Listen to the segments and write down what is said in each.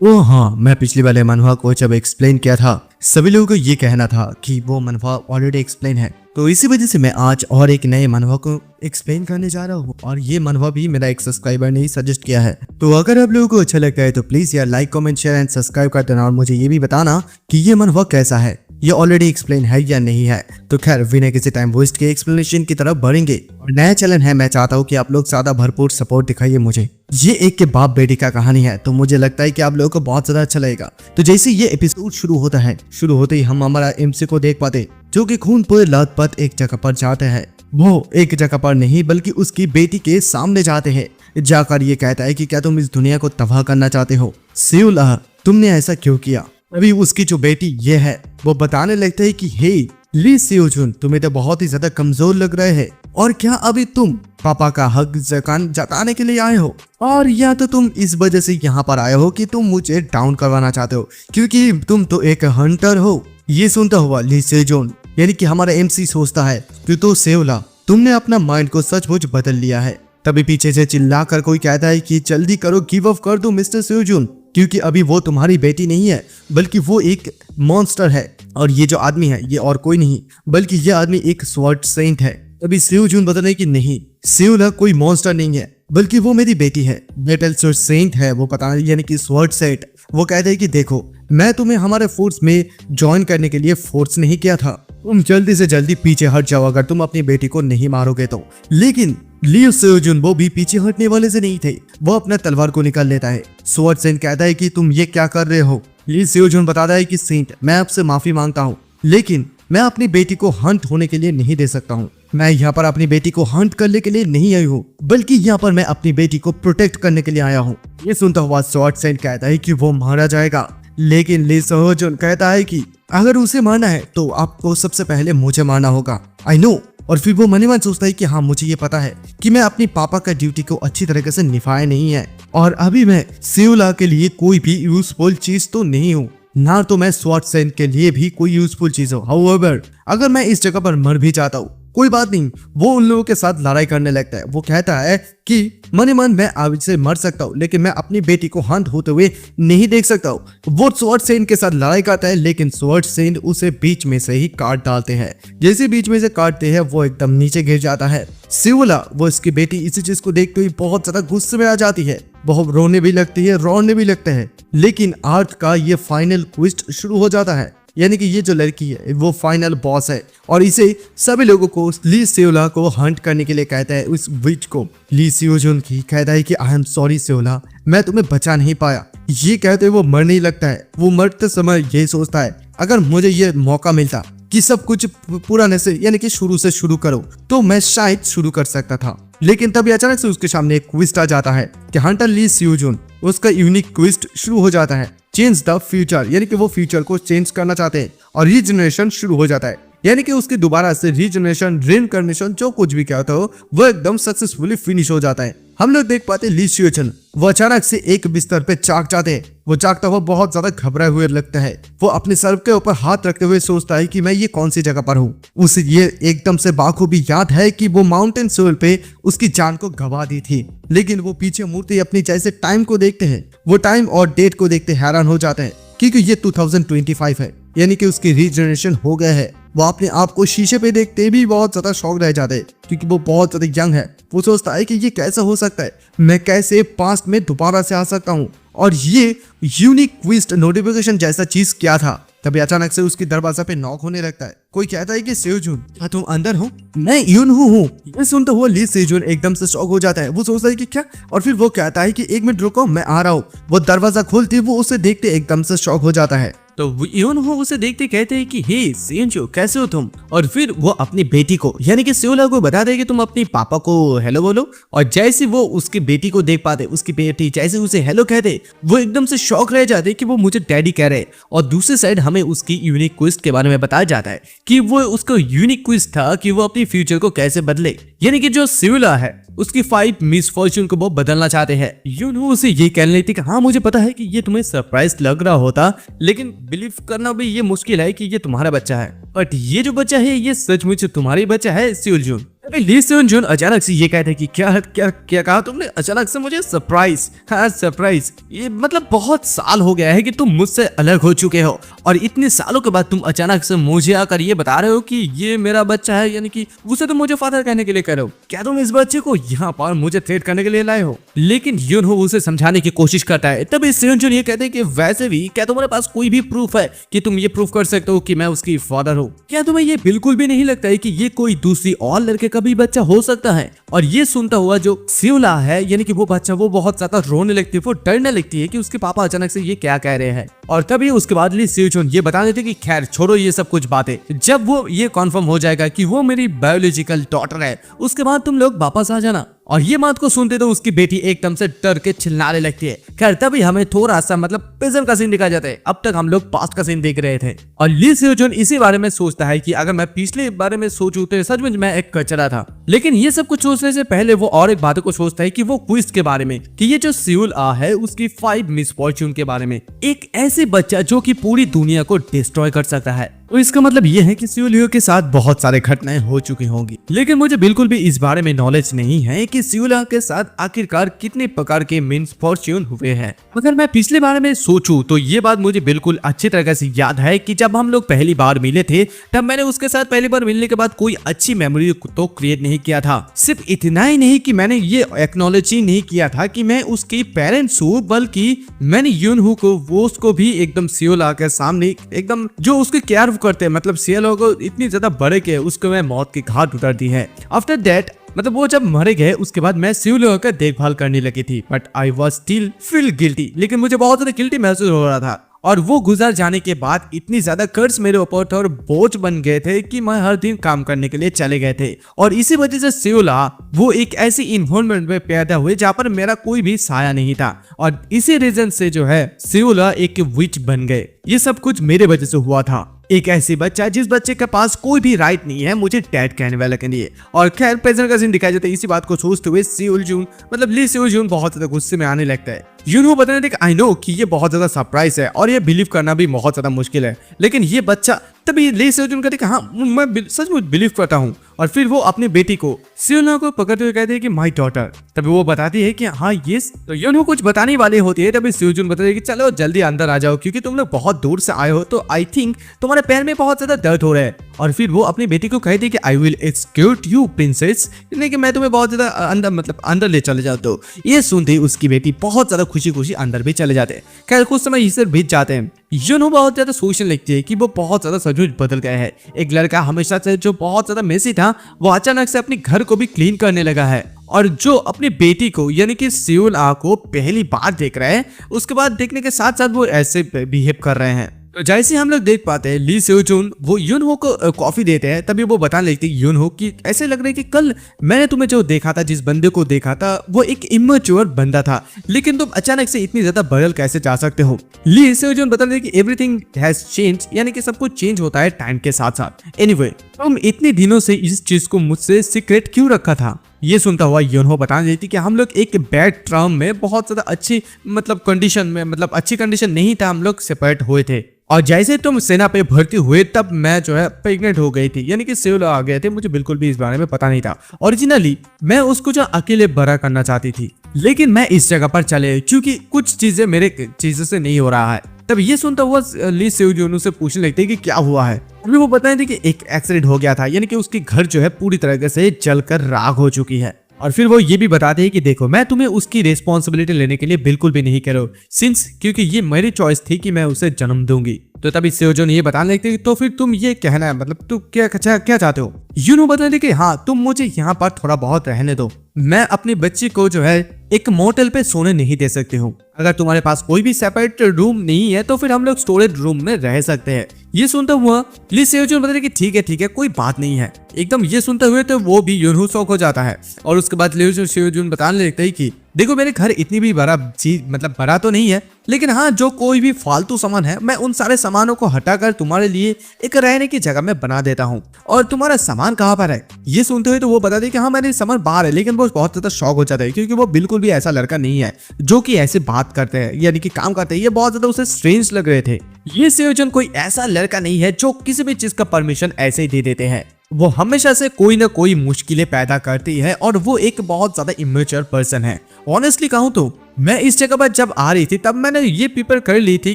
ओ हाँ, मैं पिछले वाले मनहवा को जब एक्सप्लेन किया था सभी लोगों को ये कहना था कि वो मनहवा ऑलरेडी एक्सप्लेन है, तो इसी वजह से मैं आज और एक नए मनहवा को एक्सप्लेन करने जा रहा हूँ। और ये मनहवा भी मेरा एक सब्सक्राइबर ने ही सजेस्ट किया है। तो अगर आप लोगों को अच्छा लगता है तो प्लीज यार like comment share and subscribe कर देना और मुझे ये भी बताना कि ये मनहवा कैसा है, ये ऑलरेडी एक्सप्लेन है या नहीं है। तो खैर बिना किसी टाइम वेस्ट के एक्सप्लेनेशन की तरफ बढ़ेंगे। और नया चैनल है, मैं चाहता हूँ कि आप लोग ज्यादा भरपूर सपोर्ट दिखाइए मुझे। ये एक के बाप बेटी का कहानी है, तो मुझे लगता है कि आप लोगों को बहुत ज्यादा अच्छा लगेगा। तो जैसे ये एपिसोड शुरू होता है, शुरू होते ही हम हमारा एमसी को देख पाते जो कि खून पूरे लथपथ एक जगह पर जाते हैं। वो एक जगह पर नहीं बल्कि उसकी बेटी के सामने जाते हैं। जाकर ये कहता है कि क्या तुम इस दुनिया को तबाह करना चाहते हो सियोला, तुमने ऐसा क्यों किया। अभी उसकी जो बेटी ये है वो बताने लगते है कि हे ली सियोजुन, तुम्हें तो बहुत ही ज्यादा कमजोर लग रहे हैं। और क्या अभी तुम पापा का हक जताने के लिए आए हो, और या तो तुम इस वजह से यहाँ पर आए हो कि तुम मुझे डाउन करवाना चाहते हो क्योंकि तुम तो एक हंटर हो। ये सुनता हुआ ली सियोजुन यानी कि हमारा एमसी सोचता है कि तो सियोला, तुमने अपना माइंड को सचमुच बदल लिया है। तभी पीछे से चिल्लाकर कोई कहता है कि जल्दी करो, गिव अप कर दो मिस्टर सियोजुन, क्योंकि अभी वो तुम्हारी बेटी नहीं है बल्कि वो एक मॉन्स्टर है। और ये जो आदमी है ये और कोई नहीं बल्कि ये आदमी एक स्वॉर्ड सेंट है। तभी सियोजुन बता रहे कि नहीं, सियोला कोई मॉन्स्टर नहीं है बल्कि वो मेरी बेटी है, बैटल स्वॉर्ड सेंट है वो, पता नहीं यानी कि स्वॉर्ड सेंट। वो कहते हैं कि देखो, मैं तुम्हें हमारे फोर्स में ज्वाइन करने के लिए फोर्स नहीं किया था, तुम जल्दी से जल्दी पीछे हट जाओ अगर तुम अपनी बेटी को नहीं मारोगे तो। लेकिन लियो सियोजुन वो भी पीछे हटने वाले से नहीं थे, वो अपना तलवार को निकाल लेता है। स्वॉर्ड सेंट कहता है कि तुम ये क्या कर रहे हो। लियो सियोजुन बताता है कि सेंट, मैं आपसे माफी मांगता हूँ, लेकिन मैं अपनी बेटी को हंट होने के लिए नहीं दे सकता हूँ। मैं यहाँ पर अपनी बेटी को हंट करने के लिए नहीं आई हूँ बल्कि यहाँ पर मैं अपनी बेटी को प्रोटेक्ट करने के लिए आया हूँ। ये सुनता हुआ स्वॉर्ड सेंट कहता है कि वो मारा जाएगा, लेकिन लियो सियोजुन कहता है कि अगर उसे मारना है तो आपको सबसे पहले मुझे मारना होगा। आई नो। और फिर वो मन ही मन सोचता है कि हाँ, मुझे ये पता है कि मैं अपनी पापा का ड्यूटी को अच्छी तरीके से निभाया नहीं है और अभी मैं सियोला के लिए कोई भी यूजफुल चीज तो नहीं हूँ, ना तो मैं स्वॉर्ड सेंट के लिए भी कोई यूजफुल चीज हो। हाउएवर, अगर मैं इस जगह पर मर भी जाता हूँ कोई बात नहीं। वो उन लोगों के साथ लड़ाई करने लगता है। वो कहता है कि मन ही मन मैं आज से मर सकता हूँ लेकिन मैं अपनी बेटी को हंट होते हुए नहीं देख सकता हूँ। वो स्वॉर्ड सेंट के साथ लड़ाई करता है लेकिन स्वॉर्ड सेंट उसे बीच में से ही काट डालते हैं। जैसे बीच में से काटते हैं वो एकदम नीचे गिर जाता है। सियोला, वो इसकी बेटी इसी चीज को देखते हुए बहुत ज्यादा गुस्से में आ जाती है, बहुत रोने भी लगती है, रोने भी लगते हैं। लेकिन आर्ट का ये फाइनल ट्विस्ट शुरू हो जाता है, यानी कि ये जो लड़की है वो फाइनल बॉस है और इसे सभी लोगों को ली सियोला को हंट करने के लिए कहता है। उस विच को ली सियोजुन की कहता है कि आई एम सॉरी सियोला, मैं तुम्हें बचा नहीं पाया। ये कहते हुए वो मरने ही लगता है। वो मरते समय यही सोचता है अगर मुझे ये मौका मिलता कि सब कुछ पुराने से यानी कि शुरू से शुरू करो तो मैं शायद शुरू कर सकता था। लेकिन तभी अचानक से उसके सामने एक क्विस्ट आ जाता है कि हंटर ली सियोजुन, उसका यूनिक क्विस्ट शुरू हो जाता है, चेंज द फ्यूचर, यानी कि वो फ्यूचर को चेंज करना चाहते हैं और रीजनरेशन शुरू हो जाता है। यानी कि उसके दोबारा से रीजनरेशन, रिइनकार्नेशन जो कुछ भी कहता हो वो एकदम सक्सेसफुली फिनिश हो जाता है। हम लोग देख पाते ली सियोजुन वो अचानक से एक बिस्तर पे जाग जाते हैं। वो जागता हुआ बहुत ज्यादा घबराए हुए लगता है। वो अपने सर के ऊपर हाथ रखते हुए सोचता है कि मैं ये कौन सी जगह पर हूँ। उसे ये एकदम से बाखूबी याद है कि वो माउंटेन सोल पे उसकी जान को गवा दी थी। लेकिन वो पीछे मुड़ते अपनी जैसे टाइम को देखते हैं, वो टाइम और डेट को देखते हैरान हो जाते हैं क्योंकि ये 2025 है, यानी कि उसकी रीजनरेशन हो गया है। वो अपने आप को शीशे पे देखते भी बहुत ज्यादा शौक रह जाते हैं क्योंकि वो बहुत ज्यादा यंग है। वो सोचता है कि ये कैसा हो सकता है, मैं कैसे पास्ट में दोबारा से आ सकता हूँ और ये यूनिक क्विस्ट नोटिफिकेशन जैसा चीज क्या था। तभी अचानक से उसकी दरवाजा पे नॉक होने लगता है। कोई कहता है कि सियोजुन, क्या तुम अंदर हो? मैं यूनहू हूँ। ये सुनते हुए ली सियोजुन एकदम से शॉक हो जाता है। वो सोचता है कि क्या, और फिर वो कहता है कि एक मिनट रुको, मैं आ रहा हूँ। वो दरवाजा खोलती वो उसे देखते एकदम से शॉक हो जाता है। तो यूनहू उसे देखते कहते हैं कि हे सियोंजो, कैसे हो तुम? और फिर वो अपनी बेटी को यानी कि सियोला को बता दे कि तुम अपनी पापा को हेलो बोलो। और जैसे वो उसकी बेटी को देख पाते, उसकी बेटी जैसे उसे हेलो कहते, वो एकदम से शॉक रह जाते कि वो मुझे डैडी कह रहे। और दूसरी साइड हमें उसकी यूनिक क्विस्ट के बारे में बताया जाता है कि वो उसका यूनिक क्विस्ट था कि वो अपनी फ्यूचर को कैसे बदले, यानी कि जो सियोला है उसकी 5 मिसफॉर्चून को वो बदलना चाहते हैं। यूनहू उसे ये कहने लगती कि हाँ मुझे पता है कि ये तुम्हें सरप्राइज लग रहा होता, लेकिन बिलीव करना भी ये मुश्किल है कि ये तुम्हारा बच्चा है, बट ये जो बच्चा है ये सचमुच तुम्हारी बच्चा है सियोजुन। अभी ली सेवन जून अचानक से ये कहते हैं कि क्या क्या क्या कहा तुमने, अचानक से मुझे सरप्राइज। हाँ सरप्राइज, ये मतलब बहुत साल हो गया है कि तुम मुझसे अलग हो चुके हो और इतने सालों के बाद तुम अचानक से मुझे आकर ये बता रहे हो कि ये मेरा बच्चा है, यानी कि उसे तुम मुझे फादर कहने के लिए कह रहे हो। क्या तुम इस बच्चे को यहाँ पर मुझे थ्रेट करने के लिए लाए हो? लेकिन यूनहो उसे समझाने की कोशिश करता है। तब सेवन जून ये कहते हैं कि वैसे भी क्या तुम्हारे पास कोई भी प्रूफ है कि तुम ये प्रूफ कर सकते हो कि मैं उसकी फादर हूँ? क्या तुम्हें ये बिल्कुल भी नहीं लगता है कि ये कोई दूसरी और लड़के का भी बच्चा हो सकता है? और ये सुनता हुआ जो सियोला है, यानी कि वो बच्चा, वो बहुत ज्यादा रोने लगती है, वो डरने लगती है कि उसके पापा अचानक से ये क्या कह रहे हैं। और तभी उसके बाद ली सियोचुन ये बता देते कि खैर छोड़ो ये सब कुछ बातें, जब वो ये कॉन्फर्म हो जाएगा कि वो मेरी बायोलॉजिकल डॉटर है उसके बाद तुम लोग वापस आ जाना। और ये बात को सुनते तो उसकी बेटी एकदम से डर के चिल्लाने लगती है। खैर तभी हमें थोड़ा सा मतलब प्रेजेंट का सीन दिखाया जाता है। अब तक हम लोग पास्ट का सीन देख रहे थे और ली सियोचुन इसी बारे में सोचता है कि अगर मैं पिछले बारे में सोचूं तो सच में मैं एक कचरा था। लेकिन ये सब कुछ सोचने से पहले वो और एक बात को सोचता है कि वो क्विज के बारे में, कि ये जो सियोल आ है उसकी 5 मिसफॉर्च्यून के बारे में, एक ऐसे बच्चा जो कि पूरी दुनिया को डिस्ट्रॉय कर सकता है। तो इसका मतलब ये है कि सियोलियो के साथ बहुत सारे घटनाएं हो चुकी होंगी, लेकिन मुझे बिल्कुल भी इस बारे में नॉलेज नहीं है कि सियोलियो के साथ आखिरकार कितने प्रकार के मिसफॉर्च्यून हुए हैं। अगर मैं पिछले बारे में सोचूं तो ये बात मुझे बिल्कुल अच्छी तरह से याद है कि जब हम लोग पहली बार मिले थे तब मैंने उसके साथ पहली बार मिलने के बाद कोई अच्छी मेमोरी तो क्रिएट नहीं किया था। सिर्फ इतना ही नहीं कि मैंने ये एक्नॉलेज ही नहीं किया था कि मैं उसकी पेरेंट्स हूँ, बल्कि मैंने यूनहू को, वो उसको भी एकदम सियोला के सामने एकदम जो उसके केयर करते हैं, मतलब सियोला को इतनी ज्यादा बड़े के उसको मैं मौत की घाट उतर दी है। आफ्टर दैट मतलब वो जब मरे गए उसके बाद मैं सियोला का देखभाल करने लगी थी, but I was still feel guilty, लेकिन मुझे बहुत ज्यादा गिल्टी महसूस हो रहा था। और वो गुजर जाने के बाद इतनी ज्यादा कर्ज मेरे ऊपर था और बोझ बन गए थे कि मैं हर दिन काम करने के लिए चले गए थे। और इसी वजह से सियोला वो एक ऐसी इन्वायरमेंट में पैदा हुए जहाँ पर मेरा कोई भी साया नहीं था, और इसी रीजन से जो है सियोला एक विच बन गए। ये सब कुछ मेरे वजह से हुआ था। एक ऐसी बच्चा जिस बच्चे के पास कोई भी राइट नहीं है मुझे डैड कहने वाले के लिए। और खैर प्रेजेंट का सीन दिखाया जाता है। इसी बात को सोचते हुए सियोल जून मतलब ली सियोल जून बहुत ज्यादा गुस्से में आने लगता है। यूनहो बताने थे आई नो कि ये बहुत ज्यादा सरप्राइज है और ये बिलीव करना भी बहुत ज्यादा मुश्किल है, लेकिन ये बच्चा, तभी ली सियोल जून कहते कि हाँ मैं सच में बिलीव करता हूँ। और फिर वो अपनी बेटी को सियोला को पकड़ते हुए कहते हैं कि माय डॉटर। तभी वो बताती है कि हाँ यस। तो यूनहो कुछ बताने वाले होती है, तभी सियोल जून बताती है कि चलो जल्दी अंदर आ जाओ क्योंकि तुम लोग बहुत दूर से आए हो, तो आई थिंक तुम्हारे पैर में बहुत ज्यादा दर्द हो रहा है। और फिर वो अपनी बेटी को कहती है कि I will execute you princess, यानी कि मैं तुम्हें बहुत ज्यादा अंदर मतलब अंदर ले चले जाता हूँ। ये सुनते ही उसकी बेटी बहुत ज्यादा खुशी खुशी अंदर भी चले जाते हैं। खैर कुछ समय इसे बीत जाते हैं। यूनहो बहुत ज्यादा सोचने लगती है कि वो बहुत ज्यादा सचमुच बदल गया है। एक लड़का हमेशा से जो बहुत ज्यादा मेसी था वो अचानक से अपने घर को भी क्लीन करने लगा है, और जो अपनी बेटी को यानी कि सियोल आ को पहली बार देख रहा है उसके बाद देखने के साथ साथ वो ऐसे बिहेव कर रहे हैं। तो जैसे हम लोग देख पाते हैं ली सियोचुन वो यूनहो को कॉफी देते हैं, तभी वो बताने लगती है यूनहो कि ऐसे लग रहा है कि कल मैंने तुम्हें जो देखा था, जिस बंदे को देखा था वो एक इमेच्योर बंदा था, लेकिन तुम अचानक से इतनी ज्यादा बदल कैसे जा सकते हो। ली सियोचुन बताते हैं कि एवरीथिंग हैज चेंज, यानी कि सब कुछ चेंज होता है टाइम के साथ साथ। एनीवे तुम इतने दिनों से इस चीज को मुझसे सीक्रेट क्यों रखा था? ये सुनता हुआ यूनहो बताने देती कि हम लोग एक बैड टर्म में बहुत ज्यादा अच्छी मतलब कंडीशन में, मतलब अच्छी कंडीशन नहीं था, हम लोग सेपरेट हुए थे, और जैसे तुम सेना पे भर्ती हुए तब मैं जो है प्रेग्नेंट हो गई थी, यानी कि सियोला आ गए थे। मुझे बिल्कुल भी इस बारे में पता नहीं था। ओरिजिनली मैं उसको जो अकेले बड़ा करना चाहती थी, लेकिन मैं इस जगह पर चले क्योंकि कुछ चीजें मेरे चीजों से नहीं हो रहा है। तब ये सुनता हुआ ली सियोजून से पूछने लगते कि क्या हुआ है। अभी वो बताए थे कि एक एक्सीडेंट हो गया था, यानी कि उसकी घर जो है पूरी तरह से जलकर राख हो चुकी है। और फिर वो ये भी बताते हैं कि देखो मैं तुम्हें उसकी रिस्पॉन्सिबिलिटी लेने के लिए बिल्कुल भी नहीं कह रहा हूँ, सिंस क्योंकि ये मेरी चॉइस थी कि मैं उसे जन्म दूंगी। तो तभी सियोजोन ये बताने लगते तो फिर तुम ये कहना है मतलब तुम क्या चाहते हो? यूनो बताने कि हाँ तुम मुझे यहाँ पर थोड़ा बहुत रहने दो, मैं अपनी बच्ची को जो है एक मोटेल पे सोने नहीं दे सकती हूँ। अगर तुम्हारे पास कोई भी सेपरेट रूम नहीं है तो फिर हम लोग स्टोरेज रूम में रह सकते हैं। ये सुनता हुआ ली सियोजून बताते कि ठीक है कोई बात नहीं है। एकदम ये सुनते हुए तो वो भी यूनहो शौक हो जाता है। और उसके बाद ली सियोजून बताने लगता है कि देखो मेरे घर इतनी भी बड़ा चीज मतलब बड़ा तो नहीं है, लेकिन हाँ जो कोई भी फालतू सामान है मैं उन सारे सामानों को हटाकर तुम्हारे लिए एक रहने की जगह में बना देता हूँ। और तुम्हारा सामान कहाँ पर है? ये सुनते हुए तो वो बताते कि हाँ मेरे सामान बाहर है, लेकिन वो बहुत ज्यादा शौक हो जाता है क्योंकि वो बिल्कुल भी ऐसा लड़का नहीं है जो कि ऐसे बात करते हैं यानी कि काम करते हैं। ये बहुत ज्यादा उसे स्ट्रेंज लग रहे थे। ये सियोजन कोई ऐसा लड़का नहीं है जो किसी भी चीज का परमिशन ऐसे ही दे देते हैं। वो हमेशा से कोई ना कोई मुश्किलें पैदा करती है और वो एक बहुत ज्यादा इमेच्योर पर्सन है। ऑनेस्टली कहूँ तो मैं इस जगह पर जब आ रही थी तब मैंने ये प्रिपेयर कर ली थी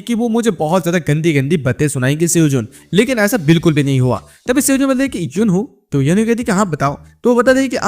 कि वो मुझे बहुत ज्यादा गंदी गंदी बातें सुनाएंगे सेओजुन, लेकिन ऐसा बिल्कुल भी नहीं हुआ। तभी सेओजुन बोलते कि युन हूँ, तो युन कहती कि हाँ बताओ। तो वो बताते कि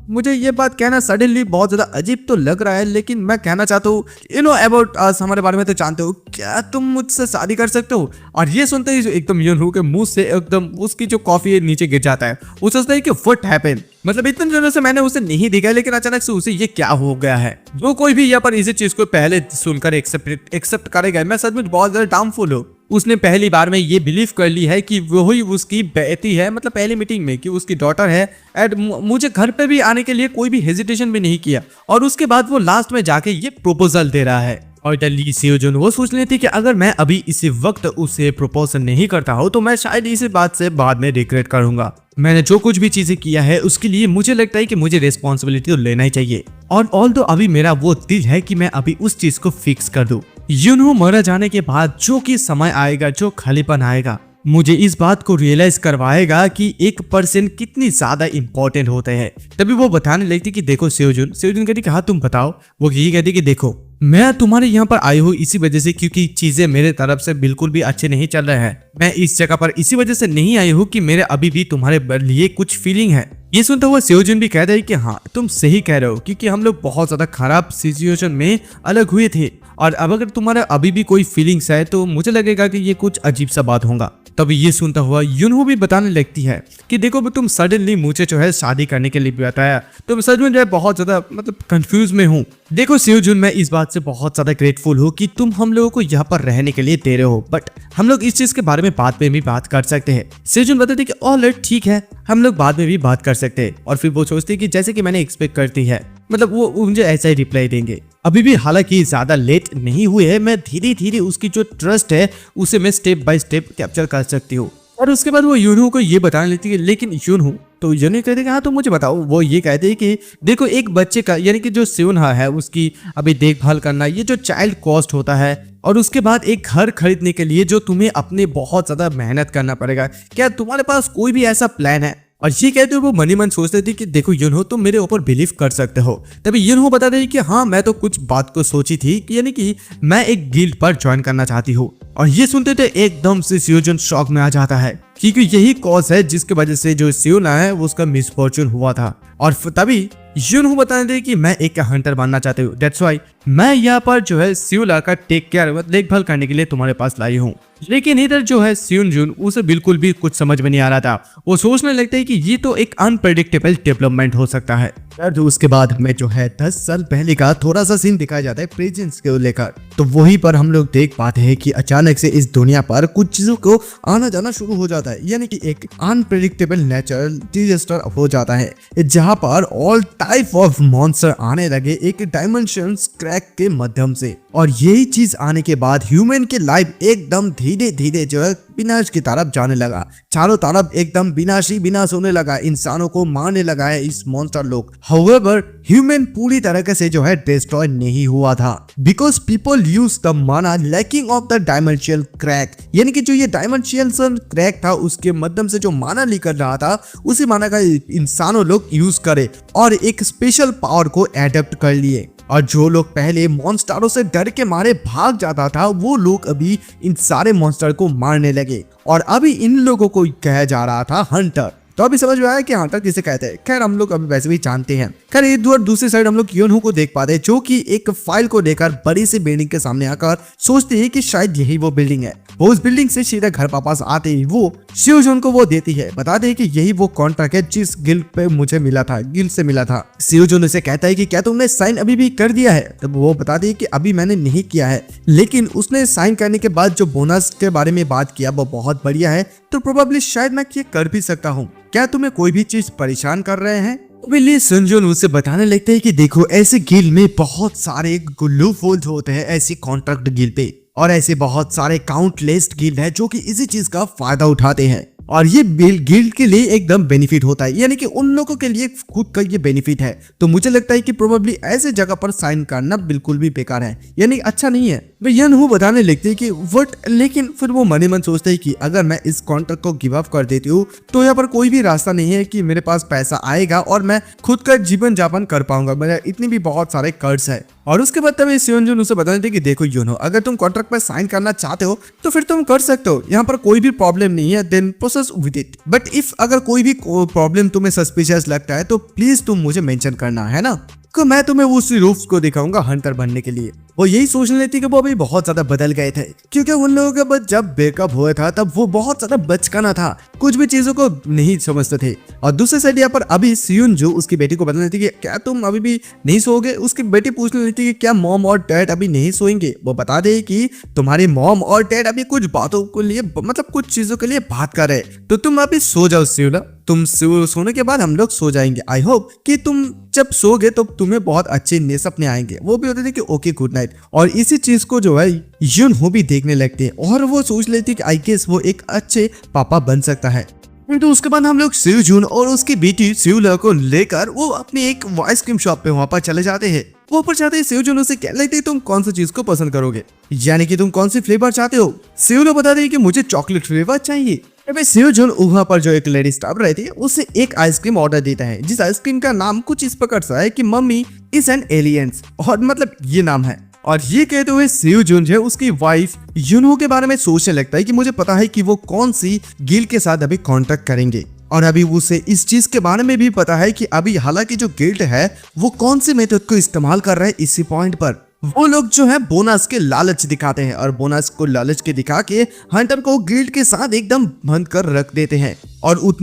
मुझे ये बात कहना सडनली बहुत ज्यादा अजीब तो लग रहा है, लेकिन मैं कहना चाहता हूँ यू नो अबाउट अस, हमारे बारे में तो जानते हो, क्या तुम मुझसे शादी कर सकते हो? और ये सुनते ही एकदम युन हूँ के मुंह से एकदम उसकी जो कॉफी है नीचे गिर जाता है। वो सोचता है कि व्हाट हैपेंड, मतलब इतने दिनों से मैंने उसे नहीं देखा, लेकिन अचानक से उसे ये क्या हो गया है। जो कोई भी यहाँ पर इसी चीज को पहले सुनकर एक्सेप्ट करेगा, मैं सच में बहुत ज्यादा डाउनफुल हूँ। उसने पहली बार में ये बिलीव कर ली है कि वही उसकी बेटी है, मतलब पहली मीटिंग में कि उसकी डॉटर है। एंड मुझे घर पे भी आने के लिए कोई भी हेजिटेशन भी नहीं किया, और उसके बाद वो लास्ट में जाके ये प्रपोजल दे रहा है। और ली सेओजुन वो सोच लेती कि अगर मैं अभी इसी वक्त उसे प्रपोज नहीं करता हूँ तो मैं शायद इसी बात से बाद में रिग्रेट करूंगा। मैंने जो कुछ भी चीजें किया है उसके लिए मुझे लगता है कि मुझे रिस्पॉन्सिबिलिटी तो लेना ही चाहिए, और ऑल्दो अभी मेरा वो दिल है कि मैं अभी उस चीज को फिक्स कर दूं। युनहो मारा जाने के बाद जो कि समय आएगा, जो खालीपन आएगा, मुझे इस बात को रियलाइज करवाएगा कि एक पर्सन कितनी ज्यादा इंपॉर्टेंट होते हैं। तभी वो बताने लगती कि देखो सेओजुन कहती कि हाँ तुम बताओ। वो यही कहती कि देखो मैं तुम्हारे यहाँ पर आई हूँ इसी वजह से क्योंकि चीजें मेरे तरफ से बिल्कुल भी अच्छे नहीं चल रहे हैं। मैं इस जगह पर इसी वजह से नहीं आई हूँ कि मेरे अभी भी तुम्हारे लिए कुछ फीलिंग है। ये सुनता हुआ सेओजुन भी कहता है कि हाँ तुम सही कह रहे हो, क्योंकि हम लोग बहुत ज्यादा खराब सिचुएशन में अलग हुए थे, और अब अगर तुम्हारा अभी भी कोई फीलिंग्स है तो मुझे लगेगा कि ये कुछ अजीब सा बात होगा। तभी ये सुनता हुआ युनहो भी बताने लगती है कि देखो तुम सडनली मुझे जो है शादी करने के लिए बताया, तो सच में जो है बहुत ज्यादा मतलब कंफ्यूज में हूँ। देखो सेओजुन मैं इस बात से बहुत ज्यादा ग्रेटफुल हूँ कि तुम हम लोगों को यहाँ पर रहने के लिए दे रहे हो, बट हम लोग इस चीज के बारे में बाद में भी बात कर सकते हैं। सेओजुन बताते कि ऑलराइट ठीक है, हम लोग बाद में भी बात कर सकते हैं। और फिर वो सोचते कि जैसे कि मैंने एक्सपेक्ट करती है, मतलब वो मुझे ऐसा ही रिप्लाई देंगे। अभी भी हालांकि ज्यादा लेट नहीं हुए है, मैं धीरे धीरे उसकी जो ट्रस्ट है उसे मैं स्टेप बाय स्टेप कैप्चर कर सकती हूँ। और उसके बाद वो युनहो को ये बताने लगती है, लेकिन युनहो तो युनहो कहते हैं हाँ तो मुझे बताओ। वो ये कहते हैं कि देखो एक बच्चे का यानी कि जो सेओन्हा है उसकी अभी देखभाल करना, ये जो चाइल्ड कॉस्ट होता है, और उसके बाद एक घर खरीदने के लिए जो तुम्हें अपने बहुत ज्यादा मेहनत करना पड़ेगा, क्या तुम्हारे पास कोई भी ऐसा प्लान है? और ये कहते हुए वो मनी मन सोचते थे कि देखो युनहो तुम मेरे ऊपर बिलीव कर सकते हो। तभी युनहो बताते हैं कि हाँ मैं तो कुछ बात को सोची थी कि यानी कि मैं एक गिल्ड पर ज्वाइन करना चाहती हूँ। और ये सुनते थे एकदम से सेओजुन शॉक में आ जाता है, क्योंकि यही कॉज है जिसके वजह से जो सेओन्हा है उसका मिसफॉर्चून हुआ था। और तभी युनहो बताने थे कि मैं एक हंटर बनना चाहती हूँ, दैट्स व्हाई मैं यहाँ पर जो है सेओला का टेक केयर देखभाल करने के लिए तुम्हारे पास लाई हूँ। लेकिन इधर जो है सेओजुन उसे बिल्कुल भी कुछ समझ में नहीं आ रहा था। वो सोचने लगता है कि ये तो एक अनप्रेडिक्टेबल डेवलपमेंट हो सकता है। तो उसके बाद हमें जो है 10 साल पहले का थोड़ा सा सीन दिखाया जाता है प्रेजेंस को लेकर। तो वहीं पर हम लोग देख पाते हैं कि अचानक से इस दुनिया पर कुछ चीजों को आना जाना शुरू हो जाता है, यानी कि एक अनप्रेडिक्टेबल नेचुरल डिजास्टर हो जाता है, जहां पर ऑल टाइप ऑफ मॉन्स्टर आने लगे एक डायमेंशन क्रैक के माध्यम से। और यही चीज आने के बाद ह्यूमन के लाइफ एकदम धीरे धीरे जो है विनाश की तरफ जाने लगा। चारों तरफ एकदम विनाश होने लगा, इंसानों को मारने लगा है इस मॉन्स्टर लोग। हाउएवर ह्यूमन पूरी तरह से जो है डिस्ट्रॉय नहीं हुआ था, बिकॉज पीपल यूज द माना लैकिंग ऑफ द डायमेंशियल क्रैक, यानी कि जो ये डायमेंशियल क्रैक था उसके माध्यम से जो माना निकल रहा था उसी माना का इंसानों लोग यूज करे और एक स्पेशल पावर को एडेप्ट कर लिए। और जो लोग पहले मॉन्स्टरों से डर के मारे भाग जाता था वो लोग अभी इन सारे मॉन्स्टर को मारने लगे, और अभी इन लोगों को कहा जा रहा था हंटर। तो अभी समझ में आया कि हंटर किसे कहते हैं। खैर हम लोग अभी वैसे भी जानते हैं। खैर इधर दूसरी साइड हम लोग युनहो को देख पाते हैं, जो कि एक फाइल को लेकर बड़ी सी बिल्डिंग के सामने आकर सोचती है कि शायद यही वो बिल्डिंग है। वो उस बिल्डिंग से सीधा घर वापस आते ही वो सेओजुन को वो देती है, बताते हैं कि यही वो कॉन्ट्रैक्ट है जिस गिल्ड पे मुझे मिला था, गिल्ड से मिला था। सेओजुन उसे कहता है कि क्या तुमने साइन अभी भी कर दिया है? तब वो बताती है कि अभी मैंने नहीं किया है, लेकिन उसने साइन करने के बाद जो बोनस के बारे में बात किया वो बहुत बढ़िया है, तो प्रोबेबली शायद मैं ये कर भी सकता हूँ। क्या तुम्हें कोई भी चीज परेशान कर रहे हैं? विली सुनजुन उसे बताने लगते हैं कि देखो ऐसे गिल्ड में बहुत सारे गुल्लू फोल्ड होते हैं ऐसी कॉन्ट्रैक्ट गिल्ड पे, और ऐसे बहुत सारे काउंटलेस गिल्ड है जो कि इसी चीज का फायदा उठाते हैं। और ये गिल्ड के लिए एकदम बेनिफिट होता है, यानी कि उन लोगों के लिए खुद का ये बेनिफिट है। तो मुझे लगता है कि प्रोबेबली ऐसे जगह पर साइन करना बिल्कुल भी बेकार है, यानी अच्छा नहीं है। वे यनहू बताने लगते हैं कि वट, लेकिन फिर वो मन ही मन सोचते हैं कि अगर मैं इस कॉन्ट्रैक्ट को गिव अप कर देती हूँ तो यहाँ पर कोई भी रास्ता नहीं है कि मेरे पास पैसा आएगा और मैं खुद का जीवन यापन कर पाऊंगा, मेरा इतनी भी बहुत सारे कर्ज है। और उसके बाद तभी सियोनजुन उसे बताने थे कि देखो यूनो, अगर तुम कॉन्ट्रैक्ट पर साइन करना चाहते हो तो फिर तुम कर सकते हो, यहाँ पर कोई भी प्रॉब्लम नहीं है, then process with it. But if अगर कोई भी प्रॉब्लम तुम्हें सस्पिशियस लगता है तो प्लीज तुम मुझे मेंशन करना, है ना, कि मैं तुम्हें उस रूफ को दिखाऊंगा हंटर बनने के लिए। वो यही सोचने लेती कि वो अभी बहुत ज्यादा बदल गए थे, क्योंकि उन लोगों के बाद जब ब्रेकअप हुआ था तब वो बहुत ज्यादा बचकाना था, कुछ भी चीजों को नहीं समझते थे। और दूसरे साइड यहाँ पर अभी सियोनजू उसकी बेटी को बताने थी कि क्या तुम अभी भी नहीं सोओगे। उसकी बेटी पूछने लेती कि क्या मॉम और डैड अभी नहीं सोएंगे। वो बता दे कि तुम्हारी मॉम और डैड अभी कुछ बातों के लिए, मतलब कुछ चीजों के लिए बात कर रहे, तो तुम अभी सो जाओ सियोना, तुम सोने के बाद हम लोग सो जाएंगे। आई होप कि तुम जब सोगे तो तुम्हें बहुत अच्छे सपने आएंगे। वो भी होते थे कि ओके गुड नाइट। और इसी चीज को जो है यूनहो भी देखने लगते हैं और वो सोच लेती है कि आई गेस वो एक अच्छे पापा बन सकता है। तो उसके बाद हम लोग सियोजुन और उसकी बेटी सियोला को लेकर वो अपनी एक आइसक्रीम शॉप पे वहां पर चले जाते हैं। वो ऊपर जाते ही सियोजुन उसे कह लेते तुम कौन सी चीज को पसंद करोगे, यानी कि तुम कौन सी फ्लेवर चाहते हो। सियोला बता दे कि मुझे चॉकलेट फ्लेवर चाहिए। सियोजुन वहां पर जो एक लेडी स्टाफ रहती है उसे एक आइसक्रीम ऑर्डर देता है, जिस आइसक्रीम का नाम कुछ इस प्रकार सा है कि मम्मी इज एन एलियंस, और मतलब ये नाम है। और ये कहते हुए सियोजुन जो है उसकी वाइफ यूनहो के बारे में सोचने लगता है कि मुझे पता है कि वो कौन सी गिल्ड के साथ अभी कॉन्ट्रैक्ट करेंगे। और अभी उसे इस चीज के बारे में भी पता है कि अभी हालांकि जो गिल्ड है वो कौन सी मेथड को इस्तेमाल कर रहा है। इसी पॉइंट पर वो लोग जो है बोनस के लालच दिखाते हैं और बोनस को लालच के दिखा के हंटर को गिल्ड के साथ एकदम बंद कर रख देते हैं। और उन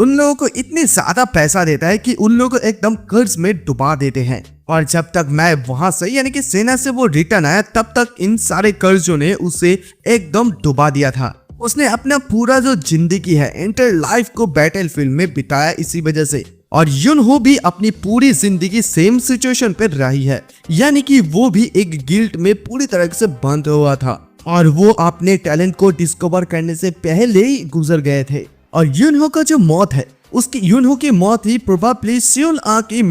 लोगों को इतने ज्यादा पैसा देता है कि उन लोगों को एकदम कर्ज में डुबा देते हैं। और जब तक मैं वहां से यानी कि सेना से वो रिटर्न आया तब तक इन सारे कर्जों ने उसे एकदम डुबा दिया था। उसने अपना पूरा जो जिंदगी है एंटायर लाइफ को बैटलफील्ड में बिताया इसी वजह से। और यूनहो भी अपनी पूरी जिंदगी सेम सिचुएशन पर रही है, यानी कि वो भी एक गिल्ड में पूरी तरह से बंद हुआ था और वो अपने टैलेंट को डिस्कवर करने से पहले ही गुजर गए थे। और यूनहो का जो मौत है यूनहो की मौत ही प्रोबेबली सियोल आ की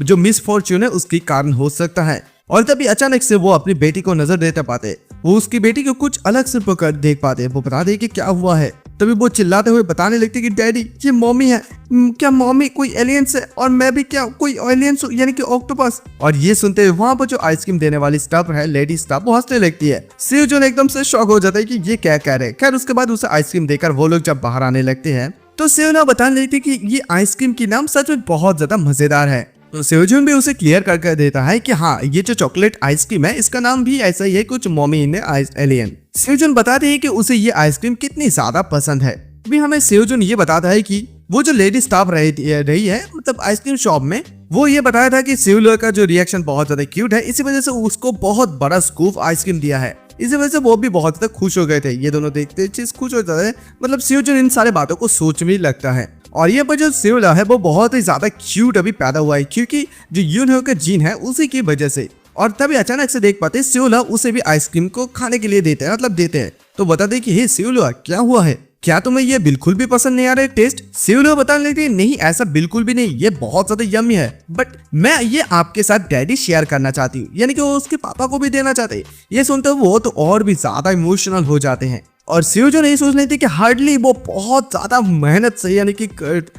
जो मिसफॉर्च्यून है उसके कारण हो सकता है। और तभी अचानक से वो अपनी बेटी को नजर देते पाते, वो उसकी बेटी को कुछ अलग से पकड़ देख पाते। वो बता दे कि क्या हुआ है। तभी वो चिल्लाते हुए बताने लगती कि डैडी ये मम्मी है, क्या मम्मी कोई एलियंस है और मैं भी क्या कोई एलियंस हूँ, यानी कि ऑक्टोपस। और ये सुनते हुए वहां पर जो आइसक्रीम देने वाली स्टाफ है, लेडी स्टाफ, वो हंसने लगती है। सियोजुन एकदम से शॉक हो जाता है कि ये क्या कह रहे हैं। खैर उसके बाद उसे आइसक्रीम देकर वो लोग जब बाहर आने लगते हैं तो सियोना बताने लगती कि ये आइसक्रीम की नाम सच में बहुत ज्यादा मजेदार है। तो सियोजुन भी उसे क्लियर करके देता है कि हाँ ये जो चॉकलेट आइसक्रीम है इसका नाम भी ऐसा ही है, कुछ मॉमी ने एलियन। सियोजुन बताते हैं कि उसे ये आइसक्रीम कितनी ज्यादा पसंद है। भी हमें सियोजुन ये बताता है कि वो जो लेडी स्टाफ रही है मतलब आइसक्रीम शॉप में, वो ये बताया था कि सियोला का जो रिएक्शन बहुत ज्यादा क्यूट है, इसी वजह से उसको बहुत बड़ा स्कूप आइसक्रीम दिया है। इसी वजह से वो भी बहुत ज्यादा खुश हो गए थे। ये दोनों देखते चीज खुश हो जाते हैं, मतलब सियोजुन इन सारे बातों को सोच भी लगता है। और ये पर जो सियोला है वो बहुत ही ज्यादा क्यूट अभी पैदा हुआ है, क्योंकि जो यूनहो का जीन है उसी की वजह से। और तभी अचानक से देख पाते सियोला उसे भी आइसक्रीम को खाने के लिए देते हैं, मतलब देते हैं। तो बताते कि हे सियोला क्या हुआ है, क्या तुम्हें ये बिल्कुल भी पसंद नहीं आ रहा है टेस्ट। सियोला बताने लगती है नहीं ऐसा बिल्कुल भी नहीं, ये बहुत ज्यादा यम्मी है, बट मैं ये आपके साथ डैडी शेयर करना चाहती हूँ, यानी कि वो उसके पापा को भी देना चाहते हैं। ये सुनते वो तो और भी ज्यादा इमोशनल हो जाते हैं। और सियोजुन नहीं सोच लेती कि हार्डली वो बहुत ज्यादा मेहनत से, यानी कि